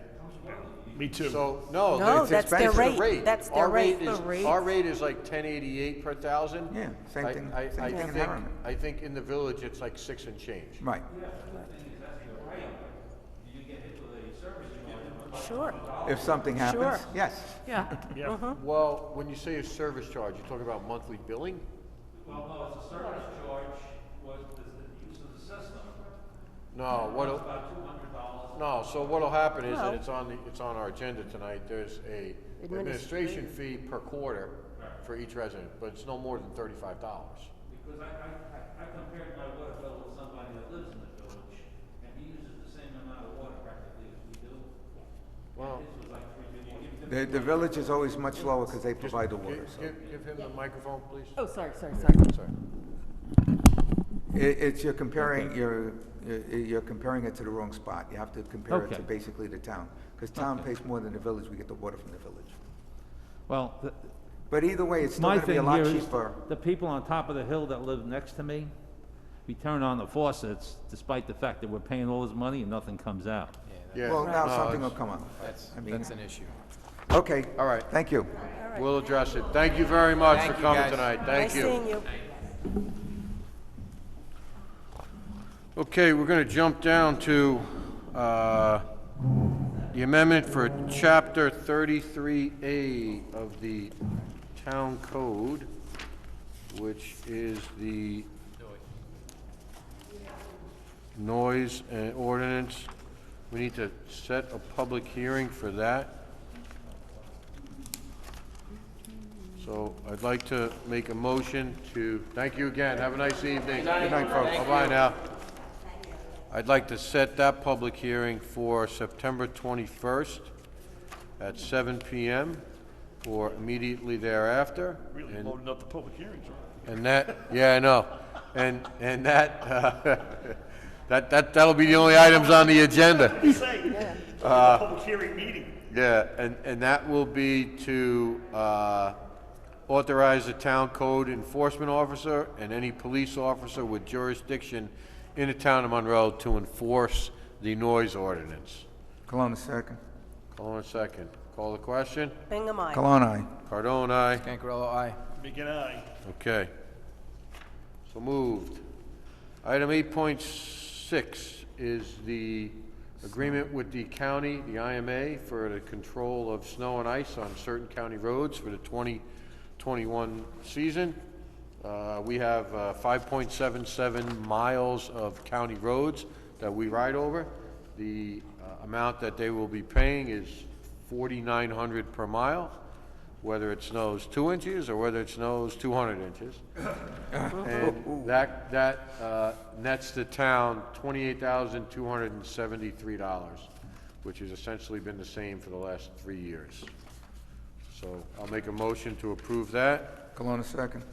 Me too. So, no, No, it's that's their expensive. rate. That's their rate. The rate. Our rate is like 1088 per thousand. Yeah, same thing, I same thing in think, Harriman. I think in the village, it's like 6 and change. Right. Sure. If something happens, Sure. yes. Yeah, Yeah. Well, when you say a service charge, you're talking about monthly billing? Well, no, it's a service charge, was the use of the system. No, It's what'll, about $200. no, so what'll happen is, Well- and it's on our agenda tonight, there's a administration fee per quarter for each resident, but it's no more than $35. Because I compared my water bill with somebody that lives in the village, and he uses the same amount of water practically as we do. Well, His was like $350. The village is always much lower because they provide the water, so. give him the microphone, please. oh, sorry. Sorry. It's, you're comparing it to the wrong spot. You have to compare it to Okay. basically the town. Because town pays more than the village, we get the water from the village. Well, But either way, it's still my gonna be a thing lot here is, cheaper. the people on top of the hill that live next to me, we turn on the faucets despite the fact that we're paying all this money and nothing comes out. Yeah, Well, now no, something will it's- come up. That's, I mean- that's an issue. Okay. All right. Thank you. We'll address it. Thank you very much for Thank you, coming guys. tonight. Nice Thank you. seeing you. Okay, we're going to jump down to the amendment for Chapter 33A of the Town Code, which is the noise and ordinance. We need to set a public hearing for that. So I'd like to make a motion to, thank you again, have a nice evening. Good night, folks. Bye-bye now. I'd like to set that public hearing for September 21st at 7 PM or immediately thereafter. Really And- loading up the public hearings. Right? And that, yeah, I know. And that, that'll be the only items on the agenda. Say, public hearing meeting. Yeah, and that will be to authorize the town code enforcement officer and any police officer with jurisdiction in the town of Monroe to enforce the noise ordinance. Cologne, second. Call in a second. Call the question. Bingham, aye. Cologne, aye. Cardone, aye. Cancarello, aye. Big and I. Okay. So moved. Item 8.6 is the agreement with the county, the IMA, for the control of snow and ice on certain county roads for the 2021 season. We have 5.77 miles of county roads that we ride over. The amount that they will be paying is $4,900 per mile, whether it snows 2 inches or whether it snows 200 inches. And that nets the town $28,273, which has essentially been the same for the last 3 years. So I'll make a motion to approve that. Colonna, second.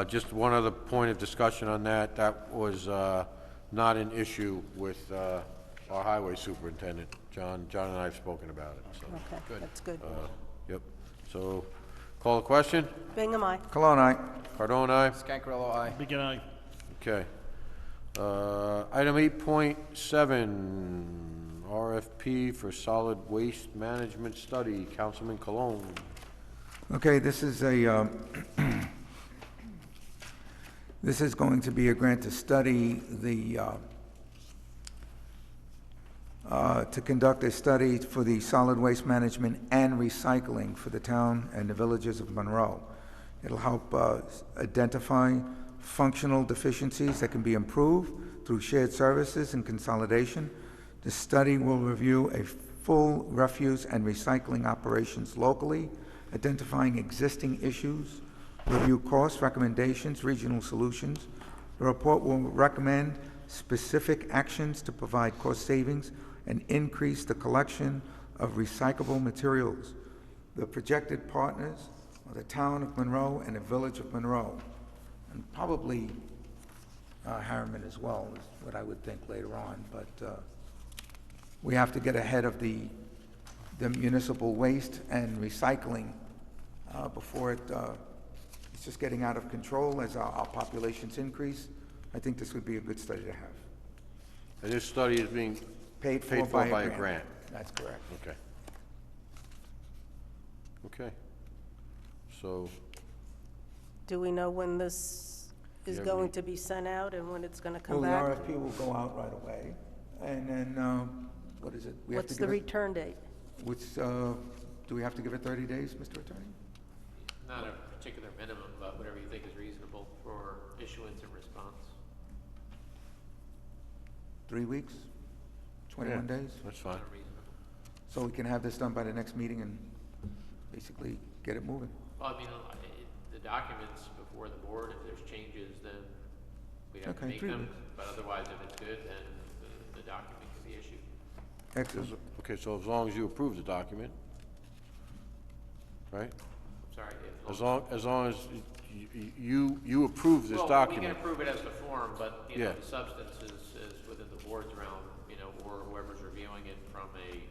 Just one other point of discussion on that. That was not an issue with our highway superintendent. John and I have spoken about it, so. Okay, that's good. Yep. So, call the question? Bingham, aye. Cologne, aye. Cardone, aye? Scancarello, aye. Big and I. Okay. Item 8.7, RFP for solid waste management study. Councilman Cologne. Okay, this is a, this is going to be a grant to study the, to conduct a study for the solid waste management and recycling for the town and the villages of Monroe. It'll help identify functional deficiencies that can be improved through shared services and consolidation. The study will review a full refuse and recycling operations locally, identifying existing issues, review cost recommendations, regional solutions. The report will recommend specific actions to provide cost savings and increase the collection of recyclable materials. The projected partners are the town of Monroe and the village of Monroe, and probably Harriman as well, is what I would think later on, but we have to get ahead of the municipal waste and recycling before it's just getting out of control as our populations increase. I think this would be a good study to have. And this study is being Paid for by a grant. That's correct. Okay. Okay. So, Do we know when this is going to be sent out and when it's going to come back? Well, the RFP will go out right away, and then, what is it? We have to What's the give it- return date? Do we have to give it 30 days, Mr. Attorney? Not a particular minimum, but whatever you think is reasonable for issuance and response. 3 weeks? 21 days? that's fine. Not reasonable. So we can have this done by the next meeting and basically get it moving? Well, I mean, the documents before the board, if there's changes, then we have to Okay, make 3 them. weeks. But otherwise, if it's good, then the document can be issued. Excellent. Okay, so as long as you approve the document, right? I'm sorry. As long as you approve this Well, document. we can approve it as the form, but, you know, Yeah. the substance is within the board's realm, you know, or whoever's reviewing it from a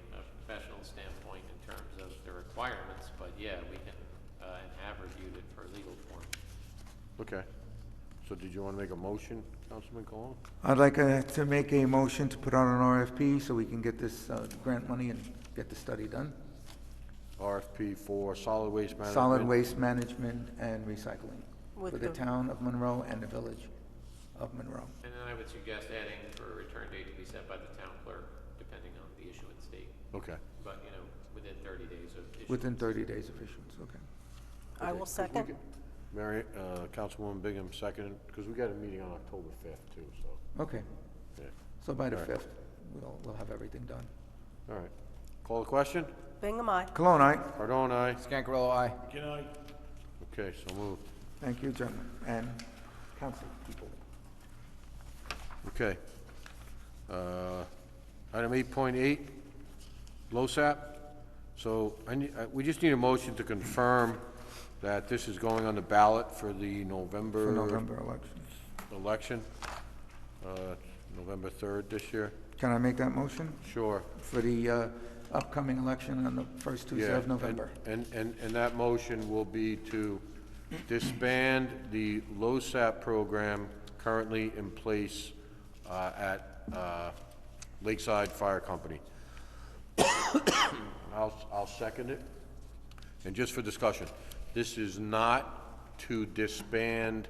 professional standpoint in terms of the requirements, but yeah, we can, and have reviewed it for legal form. Okay. So did you want to make a motion, Councilman Cologne? I'd like to make a motion to put out an RFP so we can get this grant money and get the study done. RFP for solid waste management? Solid waste management and recycling for With the the- town of Monroe and the village of Monroe. And then I would suggest adding for a return date to be set by the town clerk, depending on the issuance date, Okay. but, you know, within 30 days of issuance. Within 30 days of issuance, okay. I will second. Mary, Councilwoman Bingham seconded, because we got a meeting on October 5th too, so, Okay, yeah. so by the All right. 5th, we'll have everything done. All right. Call the question? Bingham, aye. Cologne, aye. Cardone, aye. Scancarello, aye. Good night. Okay, so moved. Thank you, gentlemen, and council people. Okay. Item 8.8, LoSAP. So we just need a motion to confirm that this is going on the ballot for the November. For November elections. Election, November 3rd this year. Can I make that motion Sure. for the upcoming election on the first Tuesday Yeah, of November? And that motion will be to disband the LoSAP program currently in place at Lakeside Fire Company. I'll second it. And just for discussion, this is not to disband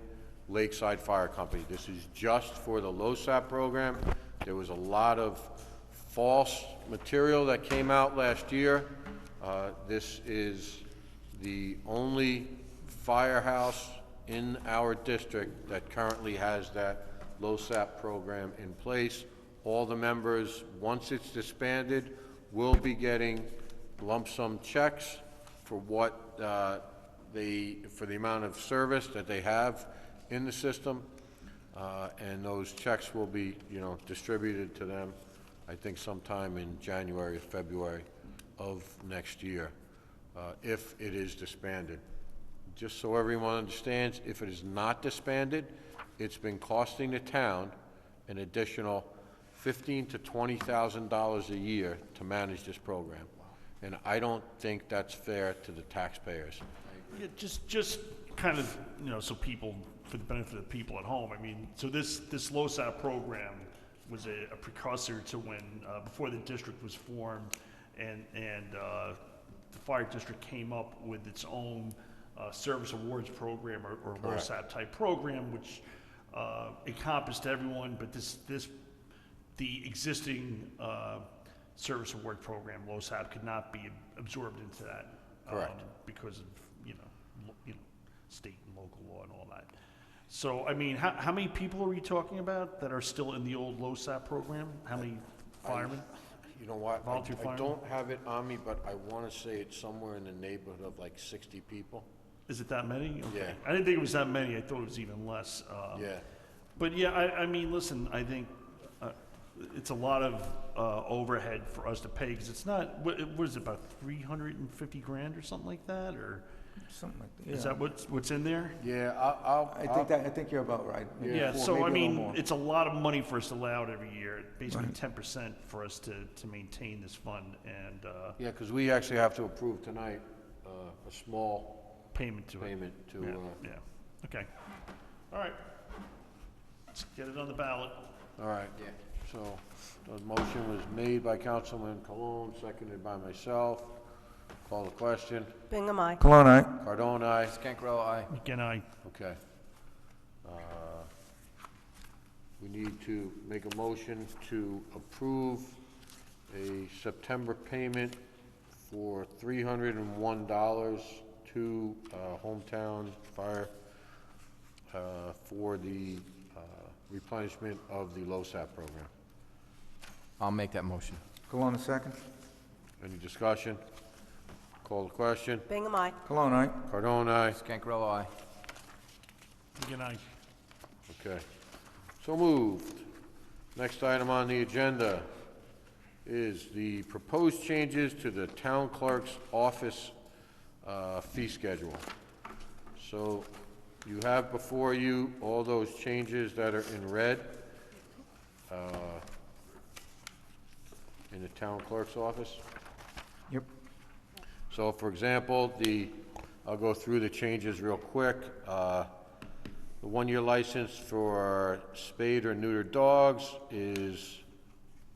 Lakeside Fire Company. This is just for the LoSAP program. There was a lot of false material that came out last year. This is the only firehouse in our district that currently has that LoSAP program in place. all the members, once it's disbanded, will be getting lump sum checks for what for the amount of service that they have in the system. And those checks will be, distributed to them, I think sometime in January or February of next year, if it is disbanded. Just so everyone understands, if it is not disbanded, it's been costing the town an additional $15,000 to $20,000 a year to manage this program. And I don't think that's fair to the taxpayers. Yeah, just kind of, so people, for the benefit of the people at home, I mean, so this LoSAP program was a precursor to when, before the district was formed, and the fire district came up with its own service awards program or LoSAP type program, which encompassed everyone, but the existing service award program, LoSAP, could not be absorbed into that. Correct. Because of, state and local law and all that. So, I mean, how many people are we talking about that are still in the old LoSAP program? How many firemen? You know what? Volunteer I firemen? don't have it on me, but I want to say it's somewhere in the neighborhood of like 60 people. Is it that many? Okay. Yeah. I didn't think it was that many. I thought it was even less. Yeah. But yeah, I mean, listen, I think it's a lot of overhead for us to pay, because it's not, what is it, about 350 grand or something like that, or Something like that, yeah. is that what's in there? Yeah, I think you're about right. Maybe Yeah, four, so maybe I a little mean, more. it's a lot of money for us to lay out every year, basically Right. 10% for us to maintain this fund, and yeah, because we actually have to approve tonight a small payment to it. payment to, Yeah, okay. All right. Let's get it on the ballot. all right. Yeah. So, the motion was made by Councilman Cologne, seconded by myself. Call the question. Bingham, aye. Cologne, aye. Cardone, aye. Scancarella, aye. Again, Okay. We need to make a motion to approve a September payment for $301 to Hometown Fire for the replenishment of the LoSAP program. I'll make that motion. Cologne, a second. Any discussion? Call the question. Bingham, aye. Cologne, aye. Cardone, aye. Scancarella, aye. again, Okay. So moved. Next item on the agenda is the proposed changes to the town clerk's office fee schedule. So you have before you all those changes that are in red in the town clerk's office. Yep. So, for example, I'll go through the changes real quick. The one-year license for spayed or neutered dogs is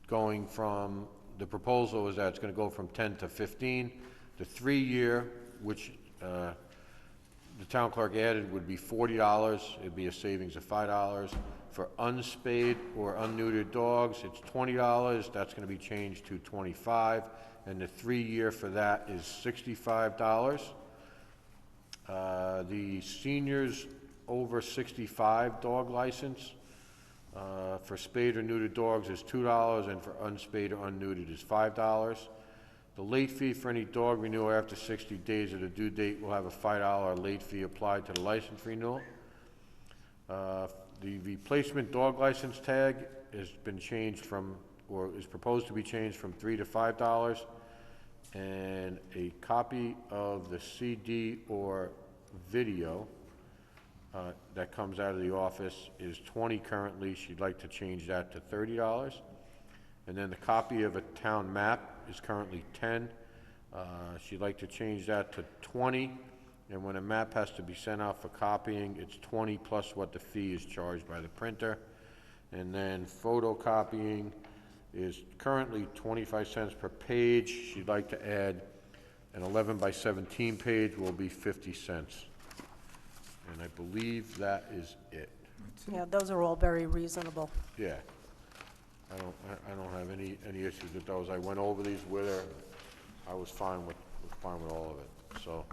going from, the proposal is that it's gonna go from 10 to 15. The 3-year, which the town clerk added, would be $40. It'd be a savings of $5. For unspayed or unneutered dogs, it's $20. That's gonna be changed to $25. And the 3-year for that is $65. The seniors over 65 dog license for spayed or neutered dogs is $2, and for unspayed or unneutered is $5. The late fee for any dog renewal after 60 days of the due date will have a $5 late fee applied to the license renewal. The replacement dog license tag has been changed from, or is proposed to be changed from $3 to $5, and a copy of the CD or video that comes out of the office is $20 currently. She'd like to change that to $30. And then the copy of a town map is currently $10. She'd like to change that to $20. And when a map has to be sent out for copying, it's $20 plus what the fee is charged by the printer. And then photocopying is currently 25 cents per page. She'd like to add an 11 by 17 page will be 50 cents. And I believe that is it. Yeah, those are all very reasonable. Yeah. I don't have any issues with those. I went over these with her. I was fine with all of it. So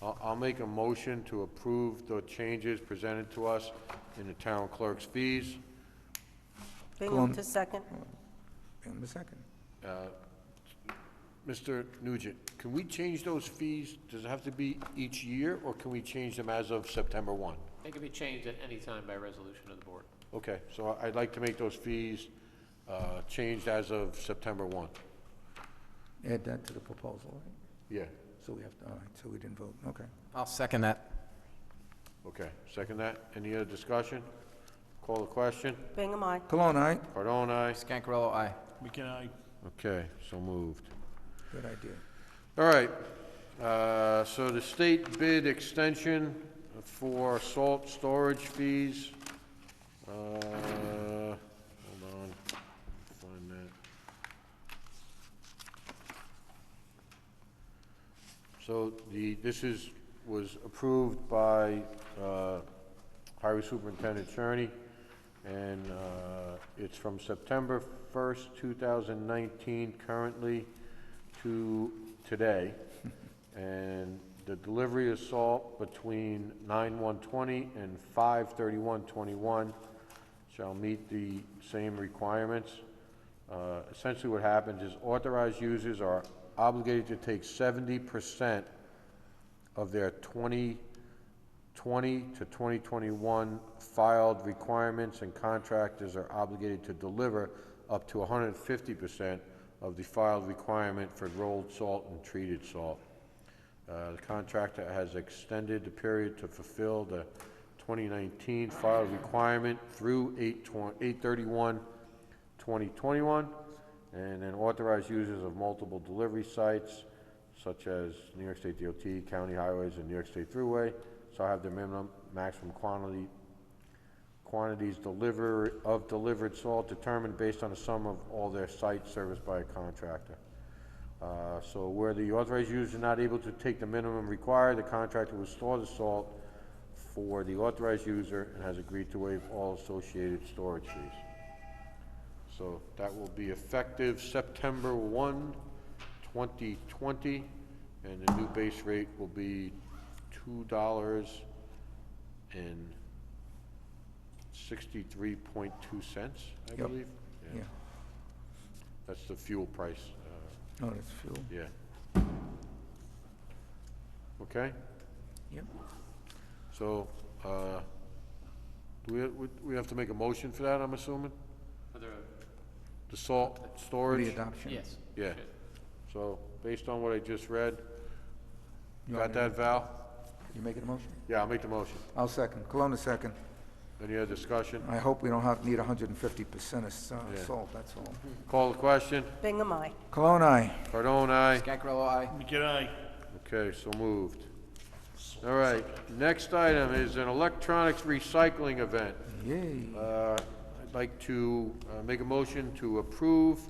I'll make a motion to approve the changes presented to us in the town clerk's fees. Bingham to second. Give him a second. Mr. Nugent, can we change those fees? Does it have to be each year, or can we change them as of September 1? They can be changed at any time by resolution of the board. Okay, so I'd like to make those fees changed as of September 1. Add that to the proposal, right? Yeah, So we have to, all right, so we didn't vote, okay. I'll second that. okay. Second that. Any other discussion? Call the question. Bingham, aye. Cologne, aye? Cardone, aye. Scancarello, aye. McKenna, Okay, so moved. Good idea. All right, so the state bid extension for salt storage fees. Hold on, find that. So was approved by Highway Superintendent Cherney, and it's from September 1st, 2019, currently to today. And the delivery of salt between 9/1/20 and 5/31/21 shall meet the same requirements. Essentially what happens is authorized users are obligated to take 70% of their 2020 to 2021 filed requirements, and contractors are obligated to deliver up to 150% of the filed requirement for rolled salt and treated salt. The contractor has extended the period to fulfill the 2019 filed requirement through 8/31/2021, and then authorized users of multiple delivery sites, such as New York State DOT, county highways, and New York State Thruway, shall have their minimum, maximum quantities delivered salt determined based on the sum of all their sites serviced by a contractor. So where the authorized user is not able to take the minimum required, the contractor will store the salt for the authorized user and has agreed to waive all associated storage fees. So that will be effective September 1, 2020, and the new base rate will be $2.63.2, I Yep. believe. Yeah. That's the fuel price. Oh, that's fuel. Yeah. Okay, Yep. so, do we have to make a motion for that, I'm assuming? For the, The salt For the storage? adoption. yes. Yeah. should. So, based on what I just read, You got want me to- that, Val? You making a motion? Yeah, I'll make the motion. I'll second. Cologne, a second. Any other discussion? I hope we don't need 150% of Yeah. salt, that's all. Call the question. Bingham, aye. Cologne, aye. Cardone, aye. Scancarello, aye. McKenna, Okay, so moved. All right, next item is an electronics recycling event. Yay. I'd like to make a motion to approve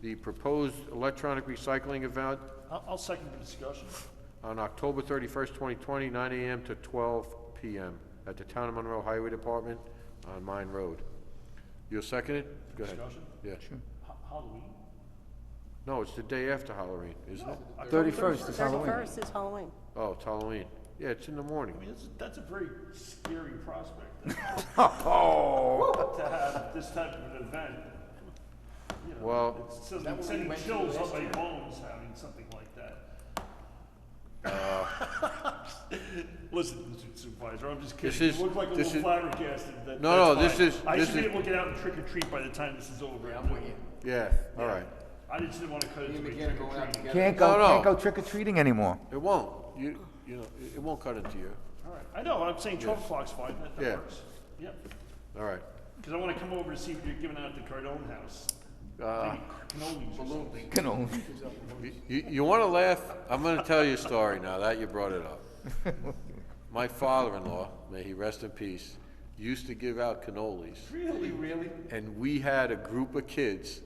the proposed electronic recycling event I'll second the discussion. on October 31st, 2020, 9 a.m. to 12 p.m. at the Town of Monroe Highway Department on Mine Road. You'll second it? Go ahead. Discussion? Yeah. Halloween? No, it's the day after Halloween, isn't it? 31st is Halloween. 31st is Halloween. Oh, it's Halloween. Yeah, it's in the morning. I mean, that's a very scary prospect Oh. to have this type of an event. You know, Well- it's sending chills up my bones having something like that. Listen, Mr. Supervisor, I'm just This kidding. is- You look like a this little is- flabbergasted. No, That's this fine. I is- should be able to get out and trick or treat by the time this is over. Yeah, I'm with you. Yeah, all right. I just didn't want to cut it to be McGinn are trick or going out treating. together. Can't go trick-or-treating anymore. It won't. You know, it won't cut into you. All right. I know, I'm saying 12 o'clock's fine, that Yeah. works. Yep. All right. Because I want to come over to see if you're giving out at the Cardone house. Uh, Maybe cannolis or something. Cannoli. You want to laugh? I'm going to tell you a story now that you brought it up. My father-in-law, may he rest in peace, used to give out cannolis. Really? And we had a group of kids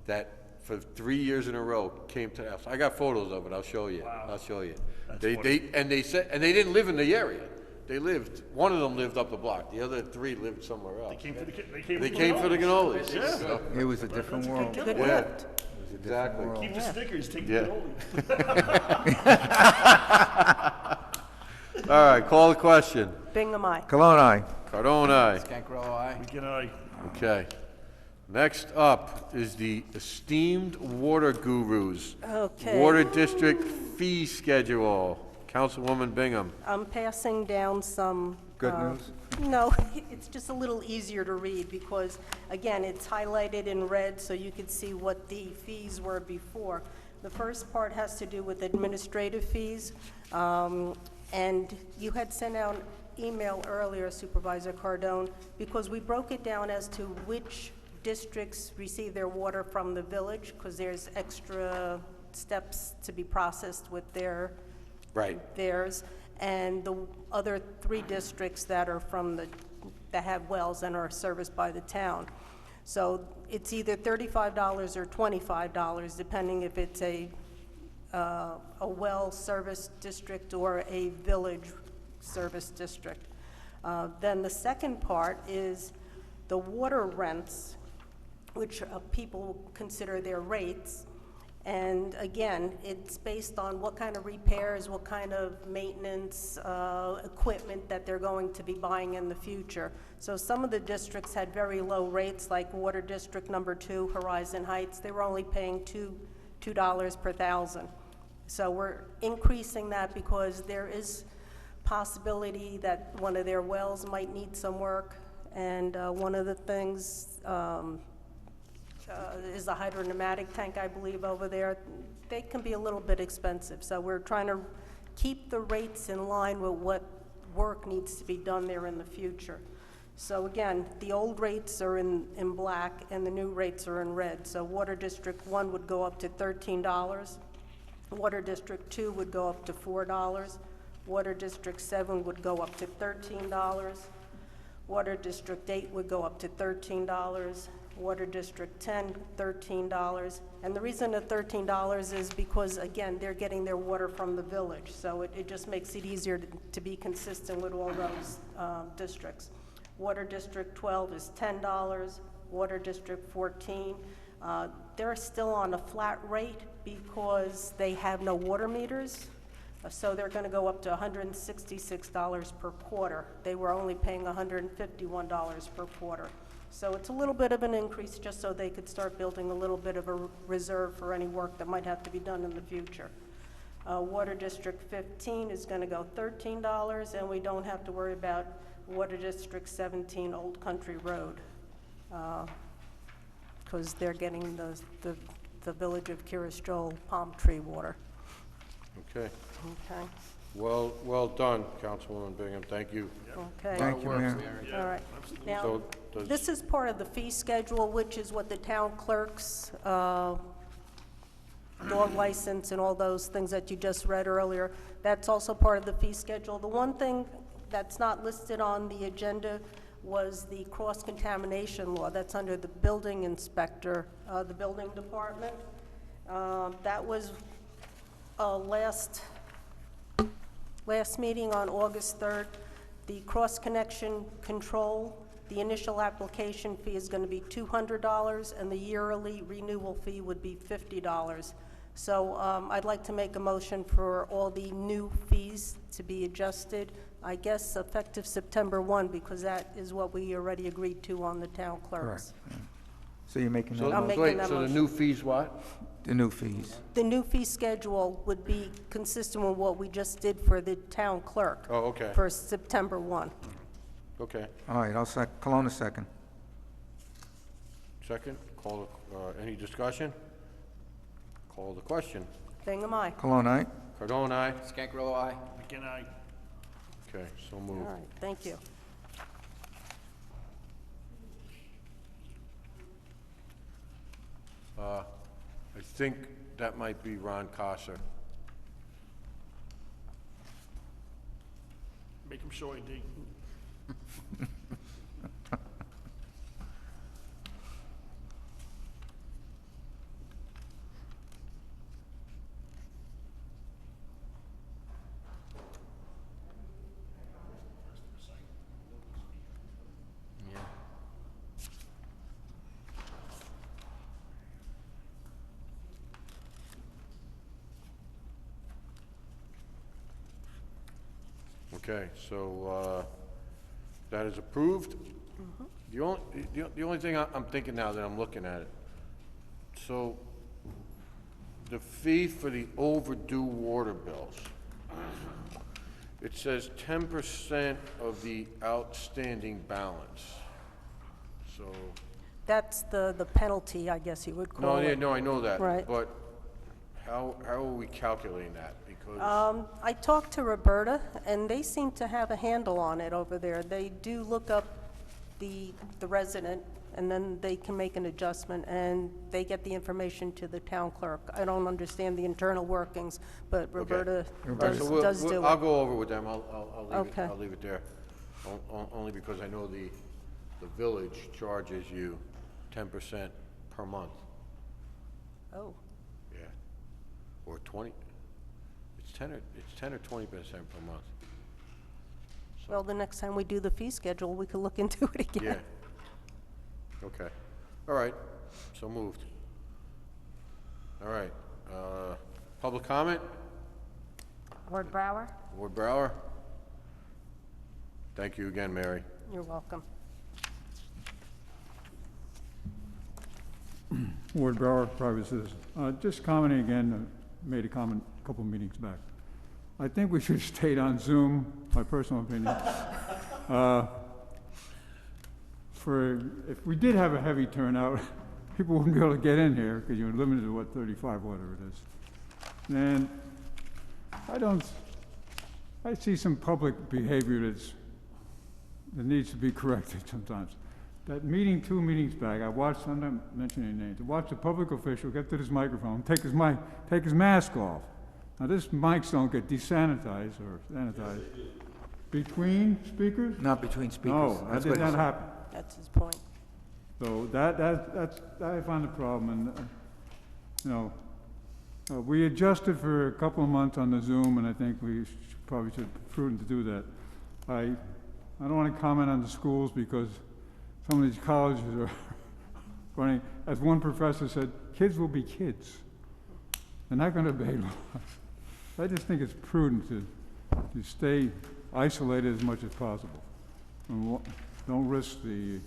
that for 3 years in a row came to us. I got photos of it. I'll show you. Wow. I'll show you. That's They didn't live in the area. One of them lived up the block. The other 3 lived somewhere else. They came for the cannolis. Yeah. So, It was a different world. Good yeah. gift. Exactly. Keep the stickers, take the Yeah. cannoli. All right, call the question. Bingham, aye. Cologne, aye. Cardone, aye. Scancarello, aye. Good night. Okay. Next up is the esteemed water gurus. Okay. Water District fee schedule. Councilwoman Bingham. I'm passing down some. Good news? No, it's just a little easier to read because, again, it's highlighted in red so you could see what the fees were before. The first part has to do with administrative fees. And you had sent out an email earlier, Supervisor Cardone, because we broke it down as to which districts receive their water from the village, because there's extra steps to be processed with their theirs, and the other 3 districts that are that have wells and are serviced by the town. So it's either $35 or $25, depending if it's a well service district or a village service district. Then the second part is the water rents, which people consider their rates. And again, it's based on what kind of repairs, what kind of maintenance, equipment that they're going to be buying in the future. So some of the districts had very low rates, like Water District Number 2, Horizon Heights. They were only paying $2 per thousand. So we're increasing that because there is possibility that one of their wells might need some work. And one of the things is a hydropneumatic tank, I believe, over there. They can be a little bit expensive, so we're trying to keep the rates in line with what work needs to be done there in the future. So again, the old rates are in black and the new rates are in red. So Water District 1 would go up to $13. Water District 2 would go up to $4. Water District 7 would go up to $13. Water District 8 would go up to $13. Water District 10, $13. And the reason the $13 is because, again, they're getting their water from the village. So it just makes it easier to be consistent with all those districts. Water District 12 is $10. Water District 14, they're still on a flat rate because they have no water meters. So they're going to go up to $166 per quarter. They were only paying $151 per quarter. So it's a little bit of an increase just so they could start building a little bit of a reserve for any work that might have to be done in the future. Water District 15 is going to go $13, and we don't have to worry about Water District 17, Old Country Road, because they're getting the Village of Kiristol palm tree water. Okay. Okay. Well done, Councilwoman Bingham. Thank you. Okay. Thank you, Mayor. All right. Now, So does- this is part of the fee schedule, which is what the town clerk's dog license and all those things that you just read earlier. That's also part of the fee schedule. The one thing that's not listed on the agenda was the cross-contamination law. That's under the building inspector, the building department. That was last meeting on August 3rd. The cross-connection control, the initial application fee is going to be $200, and the yearly renewal fee would be $50. So I'd like to make a motion for all the new fees to be adjusted, I guess effective September 1, because that is what we already agreed to on the town clerks. Correct. So you're making So, that, I'm making wait, that so the motion. new fees what? the new fees. The new fee schedule would be consistent with what we just did for the town clerk. Oh, okay. For September 1. Okay. All right, Kelowna second. Second, any discussion? Call the question. Bingham, aye. Kelowna, aye? Cardone, aye? Scancarello, aye. Again, I, Okay, so All moved. right, thank you. I think that might be Ron Cosser. make him show ID. Yeah. Okay, so that is approved. The only thing I'm thinking now that I'm looking at it, so the fee for the overdue water bills, it says 10% of the outstanding balance. So, That's the penalty, I guess you would call no, yeah, it. no, I know that. Right. But how are we calculating that? Because, I talked to Roberta, and they seem to have a handle on it over there. They do look up the resident, and then they can make an adjustment, and they get the information to the town clerk. I don't understand the internal workings, but Roberta all right, so does do I'll it. go over with them. I'll leave it, Okay. I'll leave it there. Only because I know the village charges you 10% per month. Oh, Yeah. Or 20, it's 10 or 20% per month. well, the next time we do the fee schedule, we could look into it again. Yeah. Okay. All right. So moved. All right. Public comment? Ward Brower? Ward Brower? Thank you again, Mary. You're welcome. Ward Brower, private citizen. Just commenting again, made a comment a couple of meetings back. I think we should have stayed on Zoom, my personal opinion. If we did have a heavy turnout, people wouldn't be able to get in here because you're limited to what, 35, whatever it is. And I see some public behavior that needs to be corrected sometimes. That meeting 2 meetings back, I watched, I'm not mentioning any names, I watched a public official get to this microphone, take his mask off. Now, this mics don't get desanitized or sanitized. Between speakers? Not between speakers. No, that That's did what he not said. happen. That's his point. So that I find a problem, and, we adjusted for a couple of months on the Zoom, and I think we probably should be prudent to do that. I don't want to comment on the schools because some of these colleges are running, as one professor said, kids will be kids. They're not going to obey laws. I just think it's prudent to stay isolated as much as possible. And don't risk the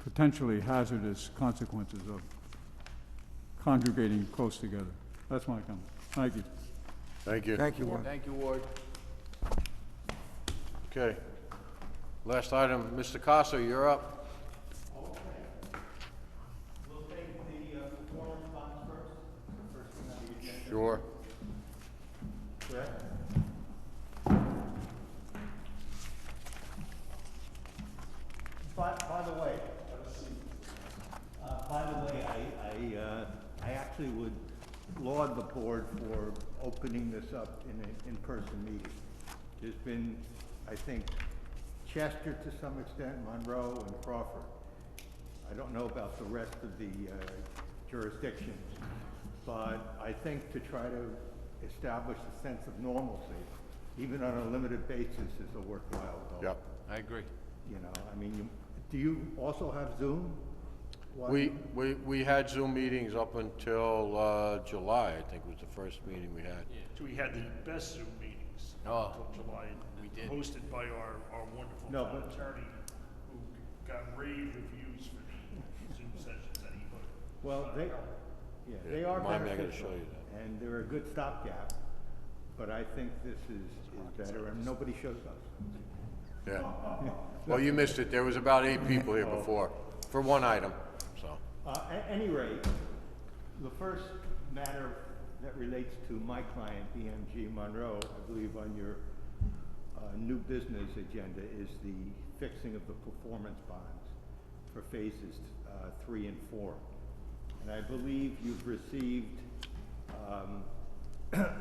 potentially hazardous consequences of congregating close together. That's my comment. Thank you. Thank you. Thank you, Ward. Thank you, Ward. Okay. Last item, Mr. Casa, you're up. We'll take the performance bonds first, the first thing on the agenda. Sure. Correct? By the way, I actually would laud the board for opening this up in an in-person meeting. There's been, I think, Chester to some extent, Monroe and Crawford. I don't know about the rest of the jurisdictions, but I think to try to establish a sense of normalcy, even on a limited basis, is a worthwhile goal. Yep. I agree. You know, I mean, do you also have Zoom? We had Zoom meetings up until July, I think was the first meeting we had. So we had the best Zoom meetings Oh, until July. we did. Hosted by our wonderful No, town but- attorney, who got rave reviews for the Zoom sessions that he put. Well, they are Remind me, I gotta beneficial, show you that. and they're a good stopgap, but I think this is better, and nobody shows us. Yeah. Well, you missed it. There was about 8 people here before, for one item, so. At any rate, the first matter that relates to my client, BMG Monroe, I believe on your new business agenda is the fixing of the performance bonds for phases 3 and 4. And I believe you've received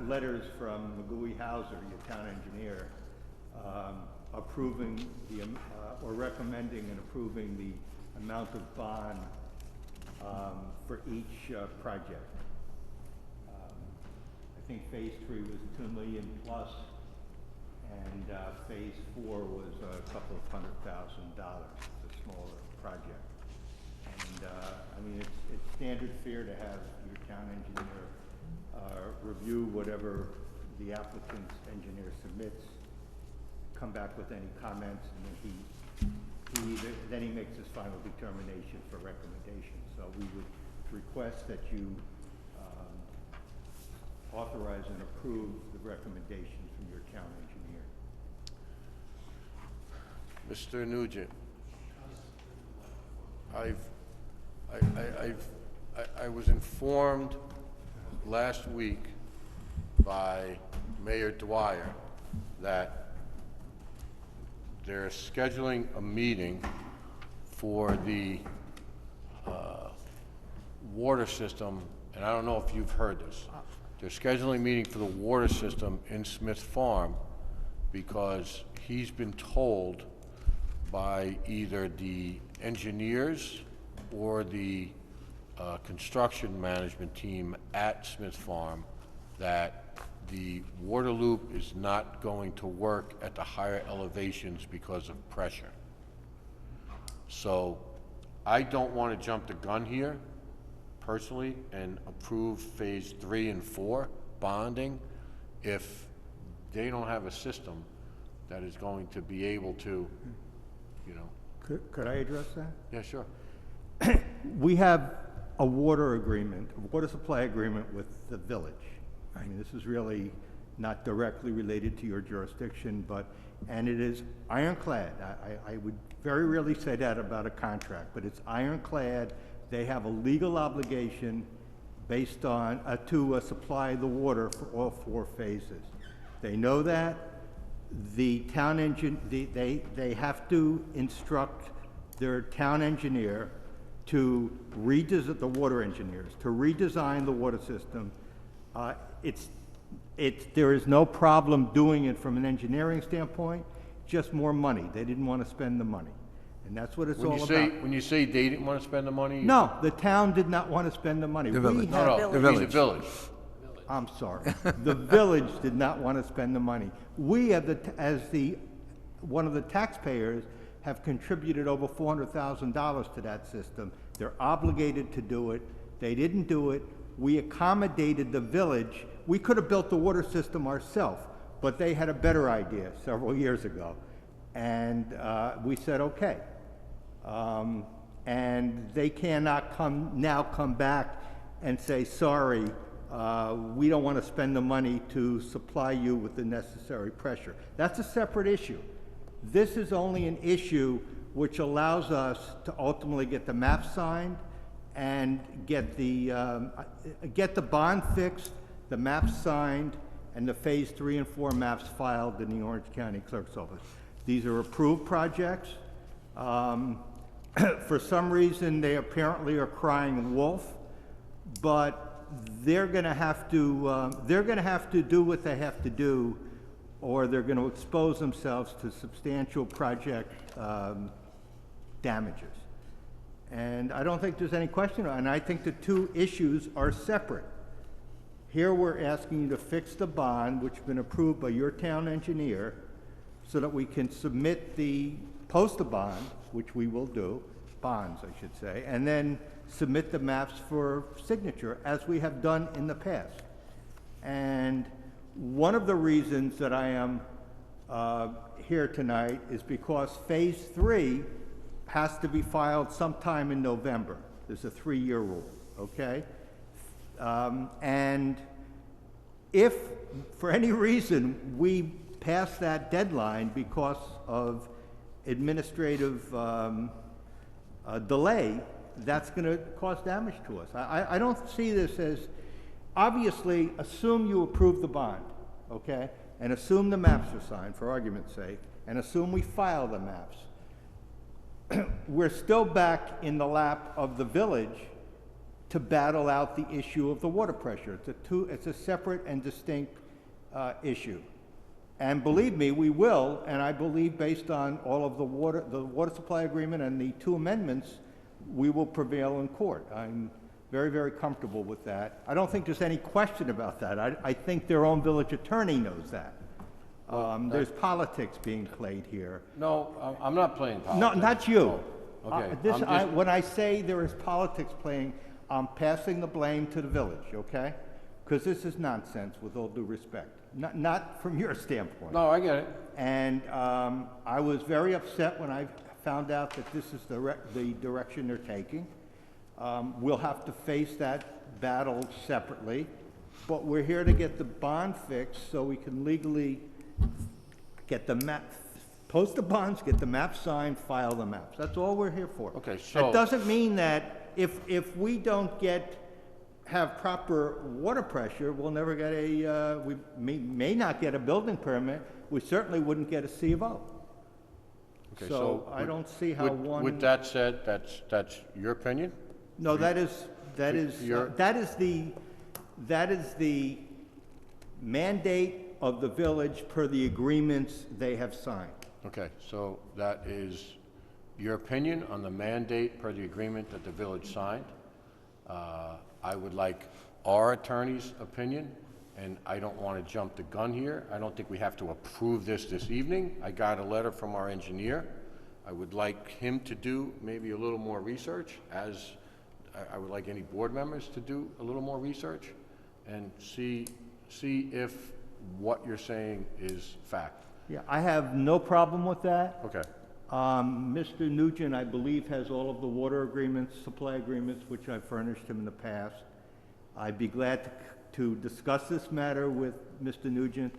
letters from McGooey Hauser, your town engineer, approving or recommending and approving the amount of bond for each project. I think phase 3 was $2 million plus, and phase 4 was a couple of $100,000. It's a smaller project. And I mean, it's standard fare to have your town engineer review whatever the applicant's engineer submits, come back with any comments, and then he then he makes his final determination for recommendation. So we would request that you authorize and approve the recommendations from your town engineer. Mr. Nugent, I was informed last week by Mayor Dwyer that they're scheduling a meeting for the water system, and I don't know if you've heard this. They're scheduling a meeting for the water system in Smith Farm because he's been told by either the engineers or the construction management team at Smith Farm that the water loop is not going to work at the higher elevations because of pressure. So I don't want to jump the gun here personally and approve phase 3 and 4 bonding if they don't have a system that is going to be able to, you know. Could I address that? Yeah, sure. We have a water agreement, a water supply agreement with the village. I mean, this is really not directly related to your jurisdiction, and it is ironclad. I would very rarely say that about a contract, but it's ironclad. They have a legal obligation based on, to supply the water for all 4 phases. They know that. The town they have to instruct their town engineer to redesign, the water engineers, to redesign the water system. There is no problem doing it from an engineering standpoint, just more money. They didn't want to spend the money. And that's what it's all about. When you say they didn't want to spend the money? No, the town did not want to spend the money. The village. No, The he's a village. village. I'm sorry. The village did not want to spend the money. We, one of the taxpayers, have contributed over $400,000 to that system. They're obligated to do it. They didn't do it. We accommodated the village. We could have built the water system ourselves, but they had a better idea several years ago. And we said, okay. And they cannot now come back and say, sorry, we don't want to spend the money to supply you with the necessary pressure. That's a separate issue. This is only an issue which allows us to ultimately get the map signed and get the bond fixed, the maps signed, and the phase 3 and 4 maps filed in the Orange County Clerk's Office. These are approved projects. For some reason, they apparently are crying wolf, but they're going to have to do what they have to do, or they're going to expose themselves to substantial project damages. And I don't think there's any question, and I think the 2 issues are separate. Here we're asking you to fix the bond, which has been approved by your town engineer, so that we can post a bond, which we will do, bonds I should say, and then submit the maps for signature, as we have done in the past. And one of the reasons that I am here tonight is because phase 3 has to be filed sometime in November. There's a 3-year rule, okay? And if, for any reason, we pass that deadline because of administrative delay, that's going to cause damage to us. I don't see this as, obviously, assume you approve the bond, okay? And assume the maps are signed, for argument's sake, and assume we file the maps. We're still back in the lap of the village to battle out the issue of the water pressure. It's a separate and distinct issue. And believe me, we will, and I believe based on all of the water supply agreement and the 2 amendments, we will prevail in court. I'm very, very comfortable with that. I don't think there's any question about that. I think their own village attorney knows that. There's politics being played here. No, I'm not playing politics. No, not you. Oh, okay. When I say there is politics playing, I'm passing the blame to the village, okay? Because this is nonsense, with all due respect. Not from your standpoint. No, I get it. And I was very upset when I found out that this is the direction they're taking. We'll have to face that battle separately, but we're here to get the bond fixed so we can legally get the map, post the bonds, get the map signed, file the maps. That's all we're here for. Okay, so- It doesn't mean that if we don't have proper water pressure, we'll never get we may not get a building permit. We certainly wouldn't get a C of O. Okay, So I don't see how one. With that said, that's your opinion? No, that is Your- the mandate of the village per the agreements they have signed. Okay, so that is your opinion on the mandate per the agreement that the village signed. I would like our attorney's opinion, and I don't want to jump the gun here. I don't think we have to approve this evening. I got a letter from our engineer. I would like him to do maybe a little more research, as I would like any board members to do a little more research and see if what you're saying is fact. Yeah, I have no problem with that. Okay. Mr. Nugent, I believe, has all of the water agreements, supply agreements, which I've furnished him in the past. I'd be glad to discuss this matter with Mr. Nugent,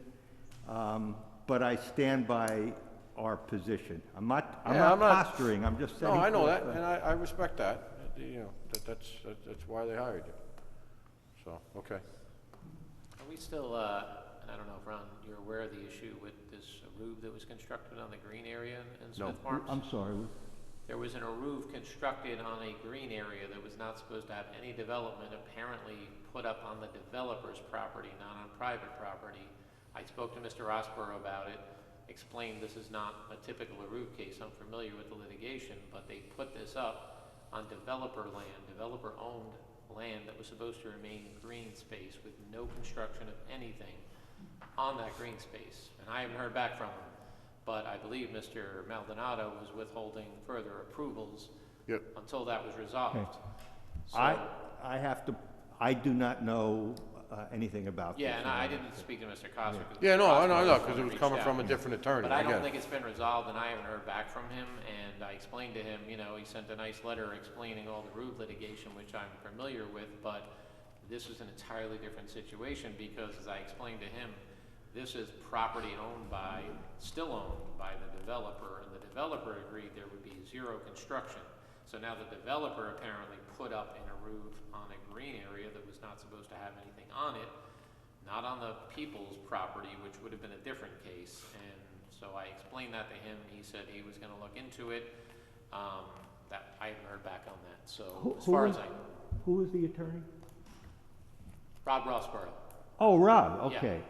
but I stand by our position. I'm not posturing, I'm just saying. No, I know that, and I respect that. You know, that's why they hired you. So, okay. Are we still, I don't know if Ron, you're aware of the issue with this roof that was constructed on the green area in Smith Farms? I'm sorry. There was a roof constructed on a green area that was not supposed to have any development, apparently put up on the developer's property, not on private property. I spoke to Mr. Rossborough about it, explained this is not a typical roof case. I'm familiar with the litigation, but they put this up on developer land, developer-owned land that was supposed to remain green space with no construction of anything on that green space. And I haven't heard back from him, but I believe Mr. Maldonado was withholding further approvals until that was resolved. Okay. So, I do not know anything about this. yeah, and I didn't speak to Mr. Cosner. Yeah, no, I know, because it was reached coming out. from a different attorney. But I get don't it. think it's been resolved, and I haven't heard back from him, and I explained to him, you know, he sent a nice letter explaining all the roof litigation, which I'm familiar with, but this is an entirely different situation, because as I explained to him, this is property still owned by the developer, and the developer agreed there would be zero construction. So now the developer apparently put up in a roof on a green area that was not supposed to have anything on it, not on the people's property, which would have been a different case. And so I explained that to him. He said he was going to look into it. That I haven't heard back on that. So as far as I know, Who is the attorney? Rob Rossborough. Oh, Rob, Yeah. okay.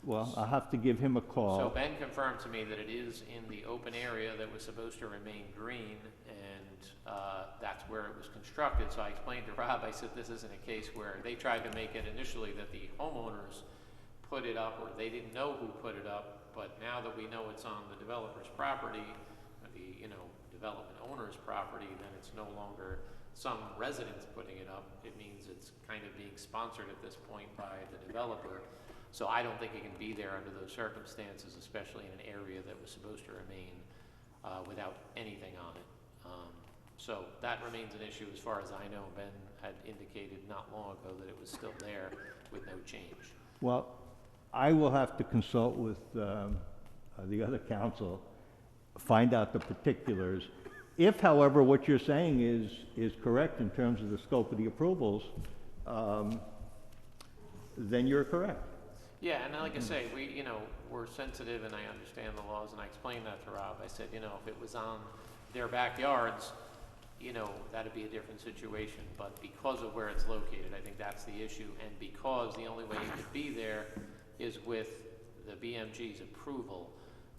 Well, I'll have to give him a call. So Ben confirmed to me that it is in the open area that was supposed to remain green, and that's where it was constructed. So I explained to Rob, I said, this isn't a case where they tried to make it initially that the homeowners put it up, or they didn't know who put it up, but now that we know it's on the developer's property, or the, development owner's property, then it's no longer some residents putting it up. It means it's kind of being sponsored at this point by the developer. So I don't think it can be there under those circumstances, especially in an area that was supposed to remain without anything on it. So that remains an issue as far as I know. Ben had indicated not long ago that it was still there with no change. Well, I will have to consult with the other council, find out the particulars. If, however, what you're saying is correct in terms of the scope of the approvals, then you're correct. Yeah, and like I say, we're sensitive, and I understand the laws, and I explained that to Rob. I said, if it was on their backyards, that'd be a different situation. But because of where it's located, I think that's the issue. And because the only way it could be there is with the BMG's approval,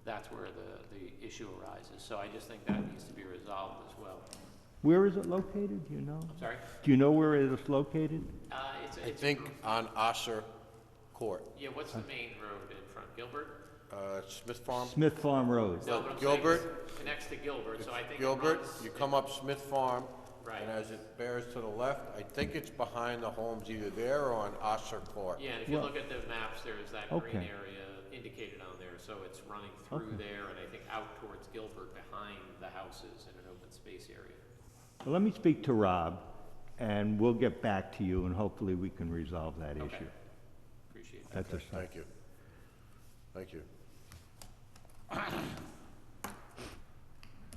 that's where the issue arises. So I just think that needs to be resolved as well. Where is it located, do you know? I'm sorry? Do you know where it is located? I think on Osser Court, Yeah, what's the main road in front? Gilbert? Smith Farm. Smith Farm Road. No, but I'm saying Gilbert. it connects to Gilbert, so I think it Gilbert, runs- you come up Smith Farm, Right. And as it bears to the left, I think it's behind the homes either there or on Osser Court. Yeah, and if you look at the maps, there's that green Okay. area indicated on there, so it's running through there and I think out towards Gilbert behind the houses in an open space area. Well, let me speak to Rob, and we'll get back to you, and hopefully we can resolve that Okay. issue. Appreciate it. That's a Thank you. Thank you.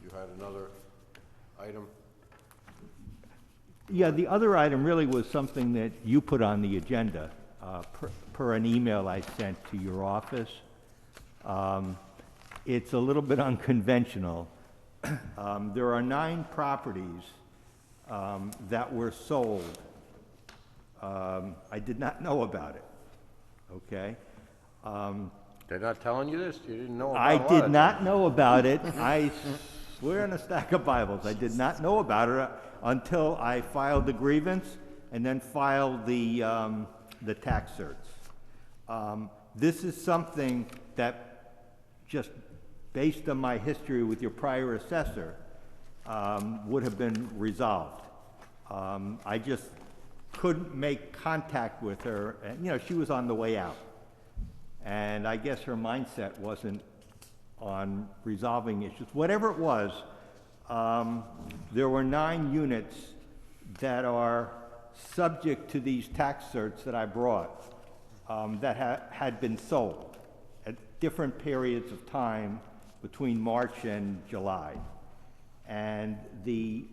You had another item? Yeah, the other item really was something that you put on the agenda, per an email I sent to your office. It's a little bit unconventional. There are 9 properties that were sold. I did not know about it, okay? They're not telling you this? You didn't know about I a lot did of not know about it. I swear on a stack of Bibles, I did not know about it until I filed the grievance and then filed the tax certs. This is something that, just based on my history with your prior assessor, would have been resolved. I just couldn't make contact with her, and, you know, she was on the way out. And I guess her mindset wasn't on resolving issues. Whatever it was, there were 9 units that are subject to these tax certs that I brought, that had been sold at different periods of time between March and July. And the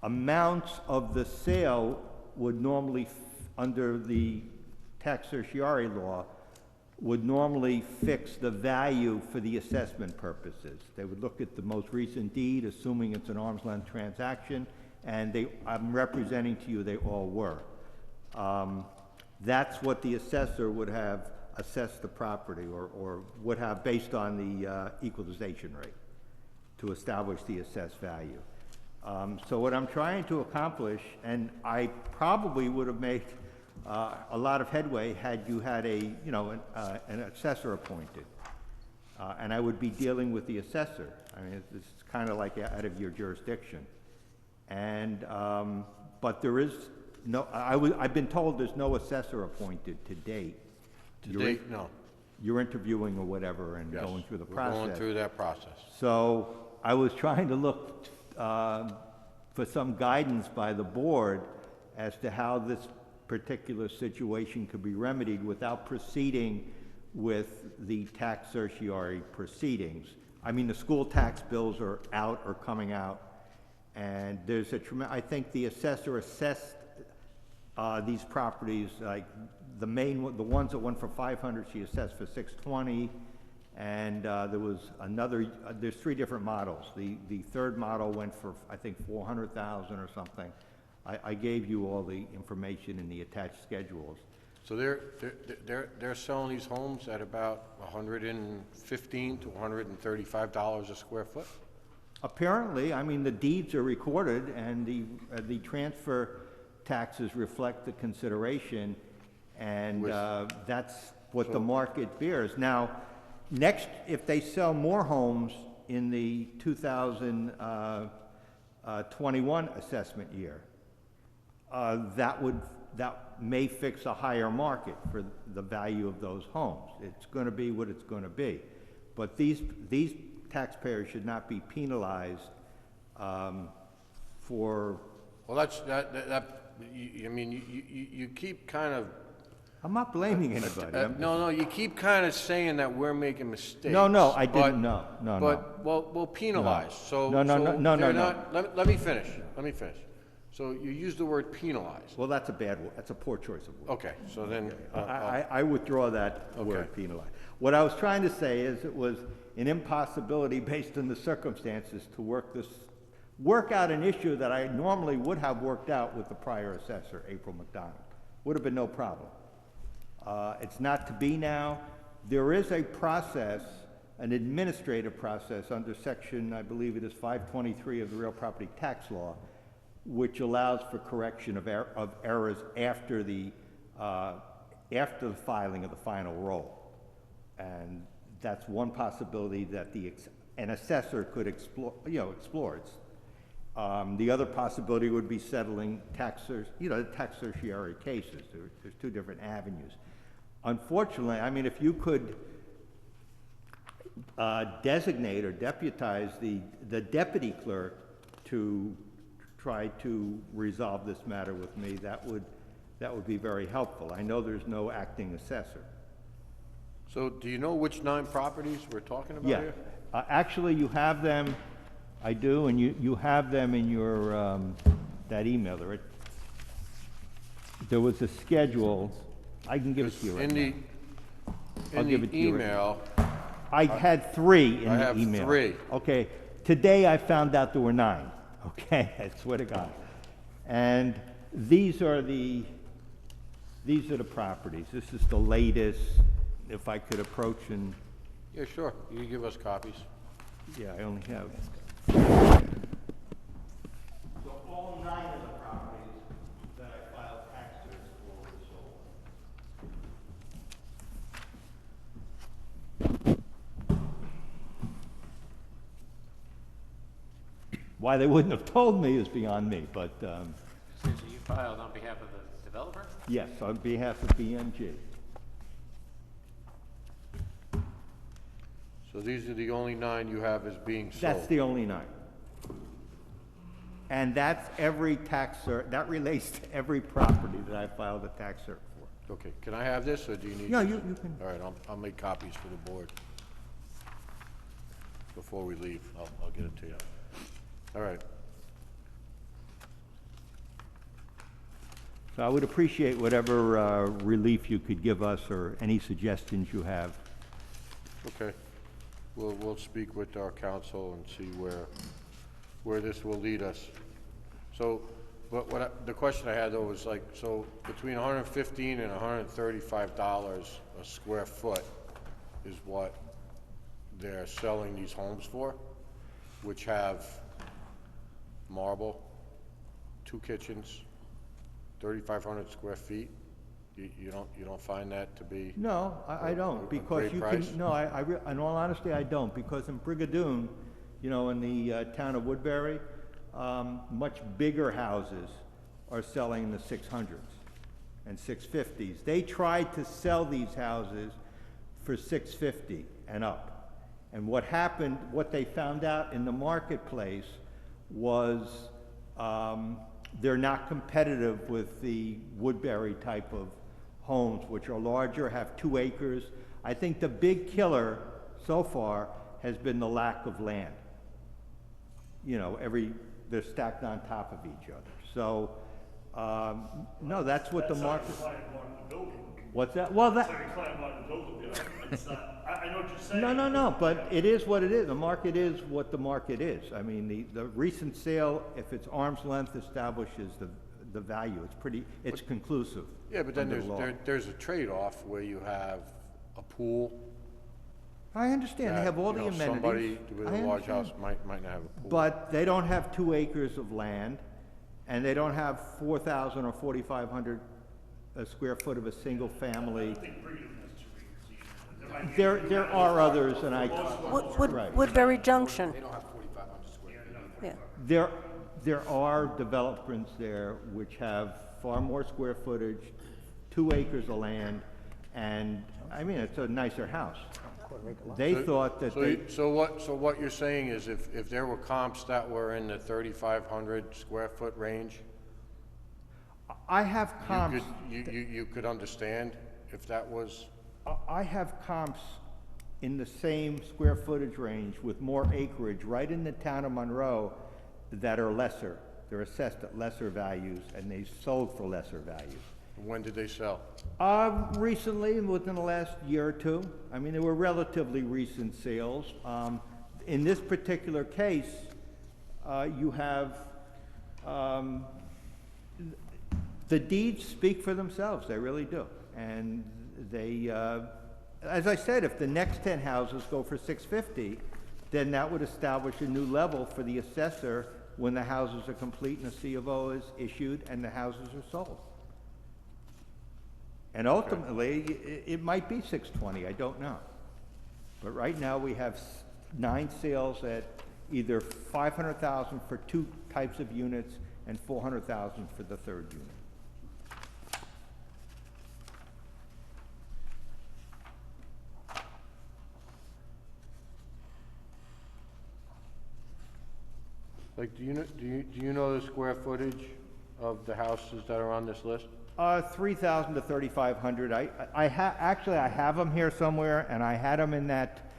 amounts of the sale would normally, under the tax certiorari law, would normally fix the value for the assessment purposes. They would look at the most recent deed, assuming it's an arm's length transaction, and I'm representing to you they all were. That's what the assessor would have assessed the property, or would have based on the equalization rate to establish the assessed value. So what I'm trying to accomplish, and I probably would have made a lot of headway had you had an assessor appointed. And I would be dealing with the assessor. I mean, it's kind of like out of your jurisdiction. And, but there is no, I've been told there's no assessor appointed to date. To date, no. You're interviewing or whatever and Yes, going through the we're process. going through that process. So I was trying to look for some guidance by the board as to how this particular situation could be remedied without proceeding with the tax certiorari proceedings. I mean, the school tax bills are out or coming out, and there's I think the assessor assessed these properties, like the ones that went for 500, she assessed for 620, and there was another, there's 3 different models. The third model went for, I think, 400,000 or something. I gave you all the information in the attached schedules. So they're selling these homes at about $115 to $135 a square foot? Apparently, I mean, the deeds are recorded, and the transfer taxes reflect the consideration, and that's what the market bears. Now, next, if they sell more homes in the 2021 assessment year, that may fix a higher market for the value of those homes. It's going to be what it's going to be. But these taxpayers should not be penalized for... Well, I mean, you keep kind of... I'm not blaming anybody. No, you keep kind of saying that we're making mistakes. No, I didn't know. But, well, penalize, so... No. Let me finish. So you use the word penalize. Well, that's a bad word. That's a poor choice of words. Okay, so then... I withdraw that word, penalize. What I was trying to say is it was an impossibility based on the circumstances to work out an issue that I normally would have worked out with the prior assessor, April McDonald. Would have been no problem. It's not to be now. There is a process, an administrative process under section, I believe it is 523 of the Real Property Tax Law, which allows for correction of errors after the filing of the final roll. And that's one possibility that an assessor could explore. The other possibility would be settling tax certiorari cases. There's two different avenues. Unfortunately, I mean, if you could designate or deputize the deputy clerk to try to resolve this matter with me, that would be very helpful. I know there's no acting assessor. So do you know which 9 properties we're talking about Yeah, here? actually, you have them, I do, and you have them in your, that email. There was a schedule, I can give it to you right now. I'll In give the it to you right email, I had 3 in I the have email. 3. Okay, today I found out there were 9, okay, I swear to God. And these are the properties. This is the latest, if I could approach and, yeah, sure, you can give us copies. yeah, I only have. So all 9 of the properties that I filed tax certs for were sold. Why they wouldn't have told me is beyond me, but, So you filed on behalf of the developer? yes, on behalf of BMG. So these are the only 9 you have as being sold? That's the only 9. And that's every tax cert, that relates to every property that I filed a tax cert for. Okay, can I have this, or do you need? Yeah, this? you can. All right, I'll make copies for the board. Before we leave, I'll get it to you. All right. So I would appreciate whatever relief you could give us or any suggestions you have. Okay. We'll speak with our council and see where this will lead us. So, the question I had though was like, so between $115 and $135 a square foot is what they're selling these homes for, which have marble, 2 kitchens, 3,500 square feet. You don't find that to be? No, I a don't, because great you price? can, no, in all honesty, I don't, because in Brigadoon, in the town of Woodbury, much bigger houses are selling in the 600s and 650s. They tried to sell these houses for 650 and up. And what happened, what they found out in the marketplace was they're not competitive with the Woodbury type of homes, which are larger, have 2 acres. I think the big killer so far has been the lack of land. They're stacked on top of each other. So, no, that's what the market. That's how you climb the building. What's that? Well, That's how you climb on the building. It's not, I know what you're saying. No, but it is what it is. The market is what the market is. I mean, the recent sale, if it's arm's length, establishes the value. It's conclusive. Yeah, but then under law. there's a trade-off where you have a pool. I understand, they have all the amenities. Somebody with I a large understand. house might not have a pool. But they don't have 2 acres of land, and they don't have 4,000 or 4,500 square foot of a single family. I think Brigham has 2 acres either. There are others, and right. Woodbury Junction. Yeah. There are developments there which have far more square footage, 2 acres of land, and, I mean, it's a nicer house. They thought that So what you're saying is if there were comps that were in the 3,500 square foot range, I have comps. you could understand if that was? I have comps in the same square footage range with more acreage right in the town of Monroe that are lesser. They're assessed at lesser values, and they sold for lesser values. When did they sell? Recently, within the last year or 2. I mean, they were relatively recent sales. In this particular case, you have, the deeds speak for themselves, they really do. And they, as I said, if the next 10 houses go for 650, then that would establish a new level for the assessor when the houses are complete and the C of O is issued and the houses are sold. And ultimately, it might be 620, I don't know. But right now, we have 9 sales at either 500,000 for 2 types of units and 400,000 for the 3rd unit. Like, do you know the square footage of the houses that are on this list? 3,000 to 3,500. Actually, I have them here somewhere, and I had them in that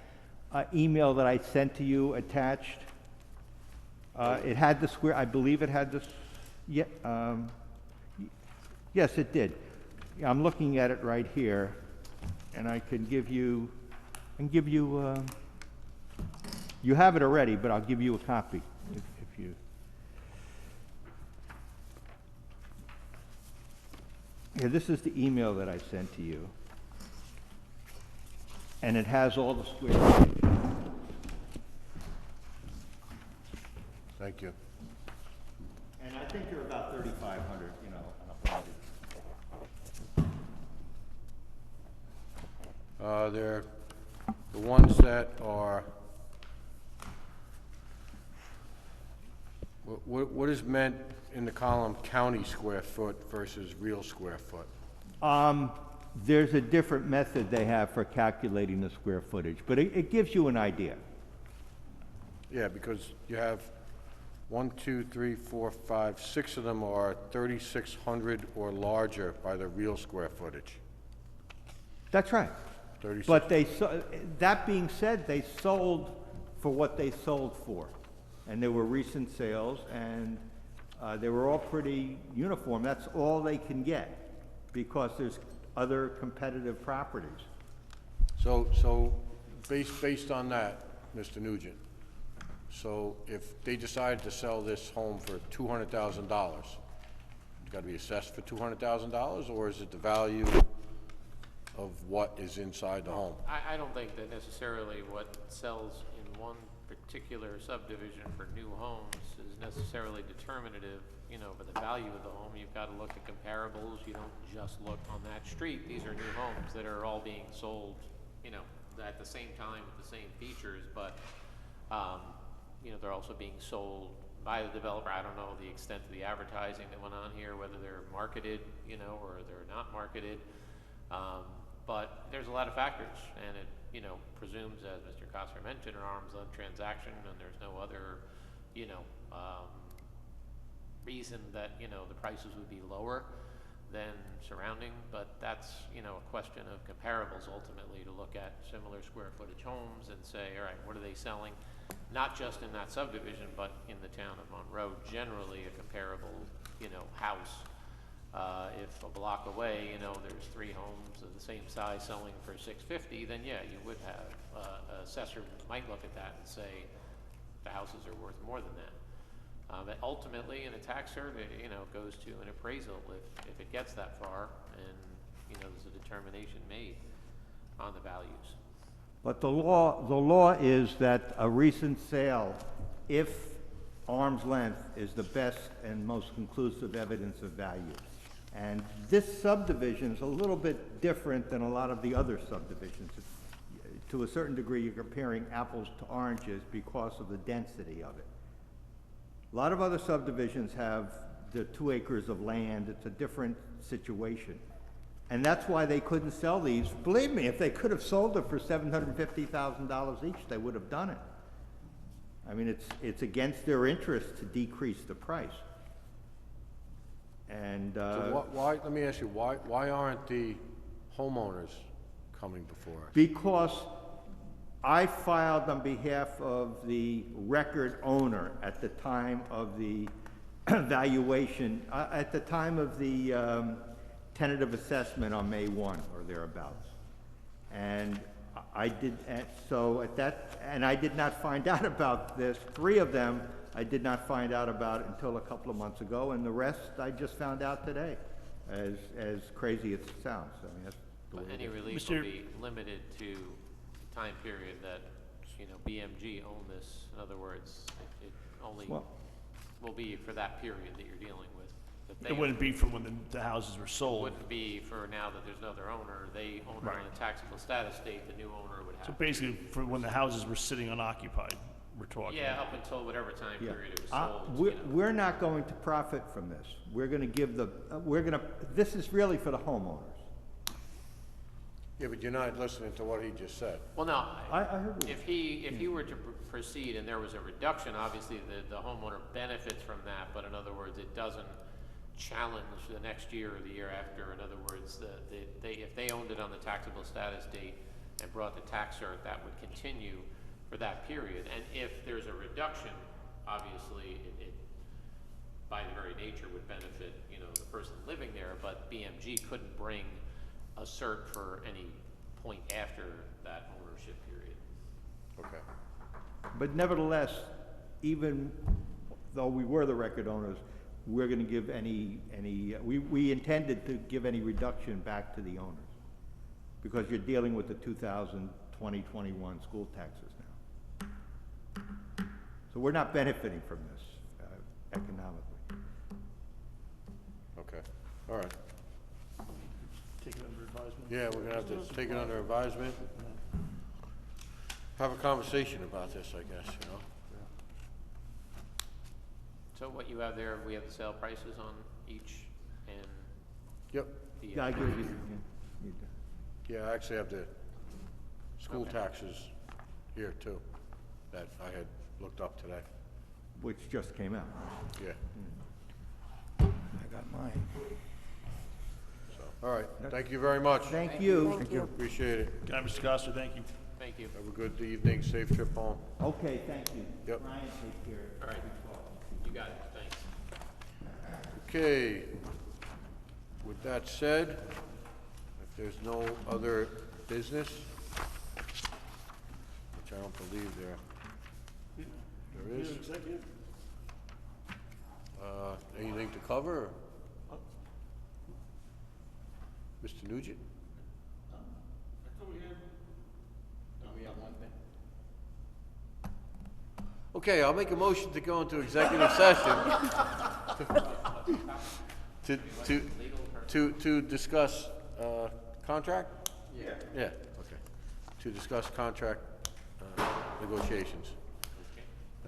email that I sent to you attached. It had the square, I believe it had this, yeah, yes, it did. Yeah, I'm looking at it right here, and I can give you, you have it already, but I'll give you a copy if you. Yeah, this is the email that I sent to you. And it has all the square footage. Thank you. And I think you're about 3,500, you know. They're the ones that are, what is meant in the column county square foot versus real square foot? There's a different method they have for calculating the square footage, but it gives you an idea. Yeah, because you have 1, 2, 3, 4, 5, 6 of them are 3,600 or larger by the real square footage. That's right. 36. But that being said, they sold for what they sold for. And there were recent sales, and they were all pretty uniform. That's all they can get, because there's other competitive properties. So based on that, Mr. Nugent, so if they decided to sell this home for $200,000, it's got to be assessed for $200,000, or is it the value of what is inside the home? I don't think that necessarily what sells in one particular subdivision for new homes is necessarily determinative, you know, for the value of the home. You've got to look at comparables. You don't just look on that street. These are new homes that are all being sold, you know, at the same time with the same features, but, you know, they're also being sold by the developer. I don't know the extent of the advertising that went on here, whether they're marketed, you know, or they're not marketed. But there's a lot of factors, and it, you know, presumes, as Mr. Kosser mentioned, an arm's length transaction, and there's no other, you know, reason that, you know, the prices would be lower than surrounding, but that's, you know, a question of comparables ultimately, to look at similar square footage homes and say, all right, what are they selling? Not just in that subdivision, but in the town of Monroe, generally a comparable, you know, house. If a block away, you know, there's 3 homes of the same size selling for $650, then yeah, you would have, an assessor might look at that and say, the houses are worth more than that. But ultimately, in a tax survey, you know, it goes to an appraisal if it gets that far, and, you know, there's a determination made on the values. But the law is that a recent sale, if arm's length, is the best and most conclusive evidence of value. And this subdivision is a little bit different than a lot of the other subdivisions. To a certain degree, you're comparing apples to oranges because of the density of it. A lot of other subdivisions have the 2 acres of land. It's a different situation. And that's why they couldn't sell these. Believe me, if they could have sold it for $750,000 each, they would have done it. I mean, it's against their interest to decrease the price. And So why, let me ask you, why aren't the homeowners coming before us? because I filed on behalf of the record owner at the time of the valuation, at the time of the tentative assessment on May 1 or thereabouts. And I did, and I did not find out about this. 3 of them I did not find out about it until a couple of months ago, and the rest I just found out today, as crazy as it sounds. I mean, that's the way But it any is. relief will be limited to the time period that, you know, BMG owned this. In other words, it only will be for that period that you're dealing with. That It wouldn't be for when the houses were It sold. wouldn't be for now that there's another owner. They own it on a taxable status date, the new owner would have. So basically, for when the houses were sitting unoccupied. we're talking. Yeah, up until whatever time Yeah. period it was sold, you know. We're not going to profit from this. We're gonna give the, this is really for the homeowners. Yeah, but you're not listening to what he just said. Well, no, I heard what if he were to proceed and there was a reduction, obviously the homeowner benefits from that, but in other words, it doesn't challenge the next year or the year after. In other words, if they owned it on the taxable status date and brought the tax cert, that would continue for that period. And if there's a reduction, obviously it by the very nature would benefit, you know, the person living there, but BMG couldn't bring a cert for any point after that ownership period. Okay. But nevertheless, even though we were the record owners, we're gonna give we intended to give any reduction back to the owners. Because you're dealing with the 2020-21 school taxes now. So we're not benefiting from this economically. Okay, all right. Take it under advisement. Yeah, we're gonna have to take it under advisement. Have a conversation about this, I guess, you know? So what you have there, we have the sale prices on each and Yep. the. Yeah, I give you, Yeah, I actually have the school Okay. taxes here too, that I had looked up today. which just came out. Yeah, I got mine. so, all right, thank you very much. Thank you. Thank you. Appreciate it. Guy, Mr. Costa, thank you. Thank you. Have a good evening, safe trip home. Okay, thank you. Yep. Brian, take care. All right, you got it, thanks. Okay, with that said, if there's no other business, which I don't believe there is, Executive? anything to cover? Mr. Nugent? Okay, I'll make a motion to go into executive session to discuss, contract? Yeah. Yeah, okay. To discuss contract, negotiations.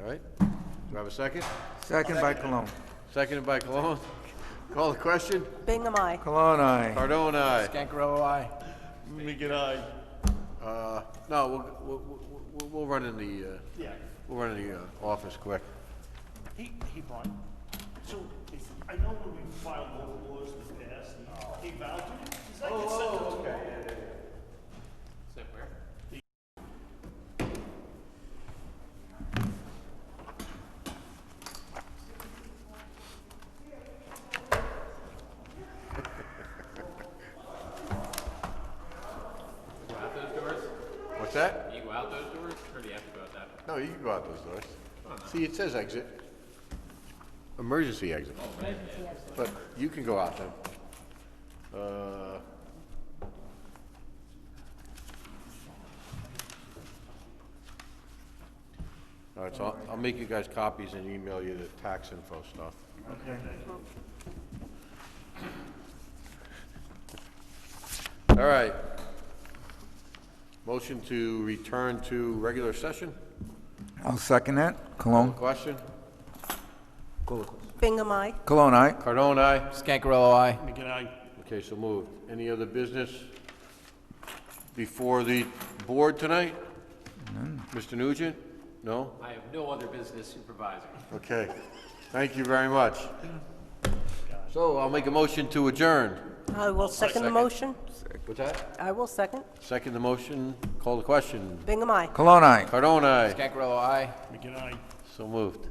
All right? Do I have a second? Second by Cologne. Seconded by Cologne. Call the question? Bingham, aye. Cologne, aye. Cardone, aye. Skankarello, aye. Megan, aye. No, we'll run in the, Yeah. we'll run in the, office quick. Hey, Brian, so I know when we filed local laws in the past, hey, Val, does that get sent to? Okay. Sent where? Go out those doors? What's that? Do you go out those doors, or do you have to go out that? No, you can go out those doors. See, it says exit. Emergency exit. But you can go out then. All right, so I'll make you guys copies and email you the tax info stuff. All right. Motion to return to regular session? I'll second that. Cologne. Question? Bingham, aye. Cologne, aye. Cardone, aye? Skankarello, aye. Megan, aye. Okay, so moved. Any other business before the board tonight? Mr. Nugent? No? I have no other business supervisor. Okay. Thank you very much. So I'll make a motion to adjourn. I will second the motion. What's that? I will second. Second the motion. Call the question. Bingham, aye. Cologne, aye. Cardone, aye. Skankarello, aye. Megan, aye. So moved.